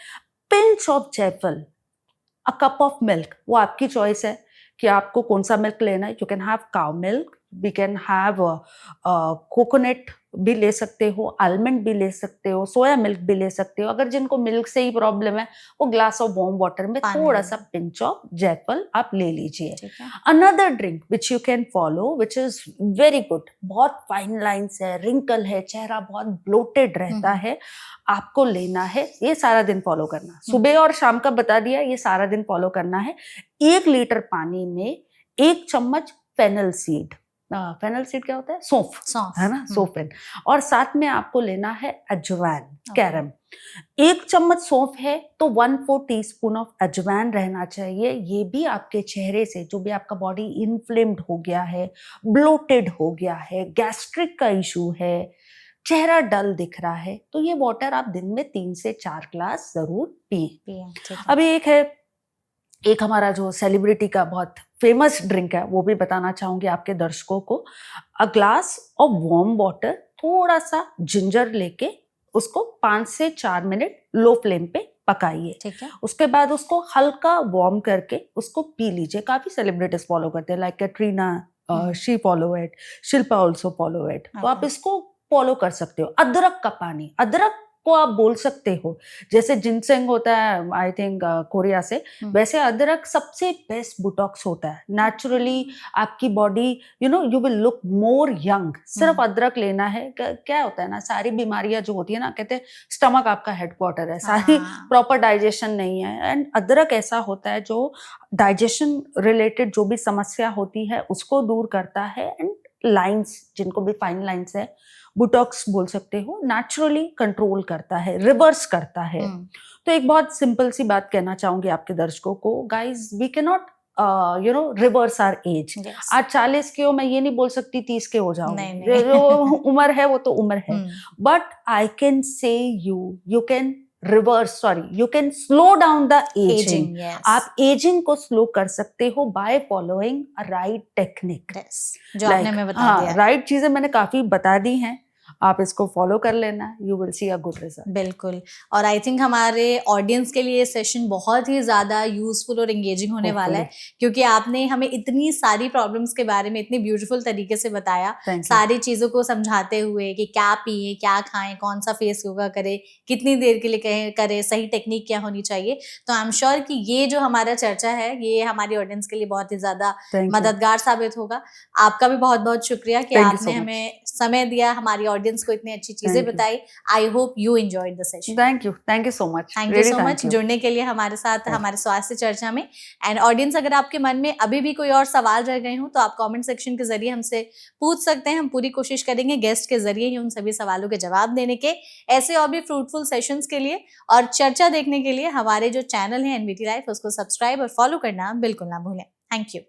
[SPEAKER 1] पिंच ऑफ जायफल, अ कप ऑफ मिल्क, वो आपकी चॉइस है कि आपको कौन सा मिल्क लेना है। You can have cow milk, we can have coconut भी ले सकते हो, आलमंड भी ले सकते हो, सोया मिल्क भी ले सकते हो। अगर जिनको मिल्क से ही प्रॉब्लम है, वो ग्लास ऑफ वार्म वाटर में थोड़ा सा पिंच ऑफ जायफल आप ले लीजिए। Another drink which you can follow which is very good, बहुत फाइन लाइन्स है, रिंकल है, चेहरा बहुत ब्लोटेड रहता है, आपको लेना है, ये सारा दिन फॉलो करना, सुबह और शाम का बता दिया, ये सारा दिन फॉलो करना है। 1 लीटर पानी में 1 चम्मच फेनल सीड, फेनल सीड क्या होता है, सौंफ है ना, सौंफ, और साथ में आपको लेना है अजवाइन, कैरम। 1 चम्मच सौंफ है तो 1/4 टीस्पून ऑफ अजवाइन रहना चाहिए। ये भी आपके चेहरे से, जो भी आपका बॉडी इन्फ्लेम्ड हो गया है, ब्लोटेड हो गया है, गैस्ट्रिक का इशू है, चेहरा डल दिख रहा है, तो ये वाटर आप दिन में 3 से 4 ग्लास जरूर पिए। अभी एक हमारा जो सेलिब्रिटी का बहुत फेमस ड्रिंक है, वो भी बताना चाहूंगी आपके दर्शकों को। A glass of warm water, थोड़ा सा जिंजर लेके उसको 5 से 4 मिनट लो फ्लेम पे पकाइए।
[SPEAKER 2] ठीक है।
[SPEAKER 1] उसके बाद उसको हल्का वार्म करके उसको पी लीजिए। काफी सेलिब्रिटीज फॉलो करते हैं, like Katrina, she follow it, Shilpa also follow it, तो आप इसको फॉलो कर सकते हो। अदरक का पानी, अदरक को आप बोल सकते हो, जैसे जिनसेंग होता है आई थिंक कोरिया से, वैसे अदरक सबसे बेस्ट बुटॉक्स होता है। नेचुरली आपकी body you will look more young. सिर्फ अदरक लेना है। क्या होता है ना, सारी बीमारियां जो होती है ना, कहते हैं स्टमक आपका हेडक्वार्टर है, सारी प्रॉपर डाइजेशन नहीं है, एंड अदरक ऐसा होता है जो डाइजेशन रिलेटेड जो भी समस्या होती है उसको दूर करता है, एंड लाइंस, जिनको भी फाइन लाइंस है, बुटॉक्स बोल सकते हो, नेचुरली कंट्रोल करता है, रिवर्स करता है। तो एक बहुत सिंपल सी बात कहना चाहूंगी आपके दर्शकों को, guys we can not reverse our age. आज 40 के हो, मैं ये नहीं बोल सकती 30 के हो जाओ, जो उम्र है वो तो उम्र है, but I can say you can you can slow down the ageing. आप एजिंग को स्लो कर सकते हो by following a right technique.
[SPEAKER 2] जो आपने हमें बता दिया।
[SPEAKER 1] राइट चीजें मैंने काफी बता दी हैं, आप इसको फॉलो कर लेना, you will see a good result.
[SPEAKER 2] बिल्कुल, और आई थिंक हमारे ऑडियंस के लिए ये सेशन बहुत ही ज़्यादा यूजफुल और एंगेजिंग होने वाला है, क्योंकि आपने हमें इतनी सारी प्रॉब्लम्स के बारे में इतनी ब्यूटीफुल तरीके से बताया, सारी चीज़ों को समझाते हुए कि क्या पिए, क्या खाएं, कौन सा फेस योगा करे, कितनी देर के लिए करे, सही टेक्निक क्या होनी चाहिए। तो आई एम श्योर कि ये जो हमारा चर्चा है, ये हमारी ऑडियंस के लिए बहुत ही ज़्यादा मददगार साबित होगा। आपका भी बहुत बहुत शुक्रिया कि आपने हमें समय दिया, हमारी ऑडियंस को इतनी अच्छी चीजें बताई। I hope you enjoyed the session.
[SPEAKER 1] Thank you so much
[SPEAKER 2] जुड़ने के लिए हमारे साथ हमारे स्वास्थ्य चर्चा में। एंड ऑडियंस, अगर आपके मन में अभी भी कोई और सवाल रह गए हो तो आप कमेंट सेक्शन के जरिए हमसे पूछ सकते हैं। हम पूरी कोशिश करेंगे गेस्ट के जरिए ही उन सभी सवालों के जवाब देने के। ऐसे और भी फ्रूटफुल सेशंस के लिए और चर्चा देखने के लिए हमारे जो चैनल है एनवीटी लाइफ, उसको सब्सक्राइब और फॉलो करना बिल्कुल ना भूलें। Thank you.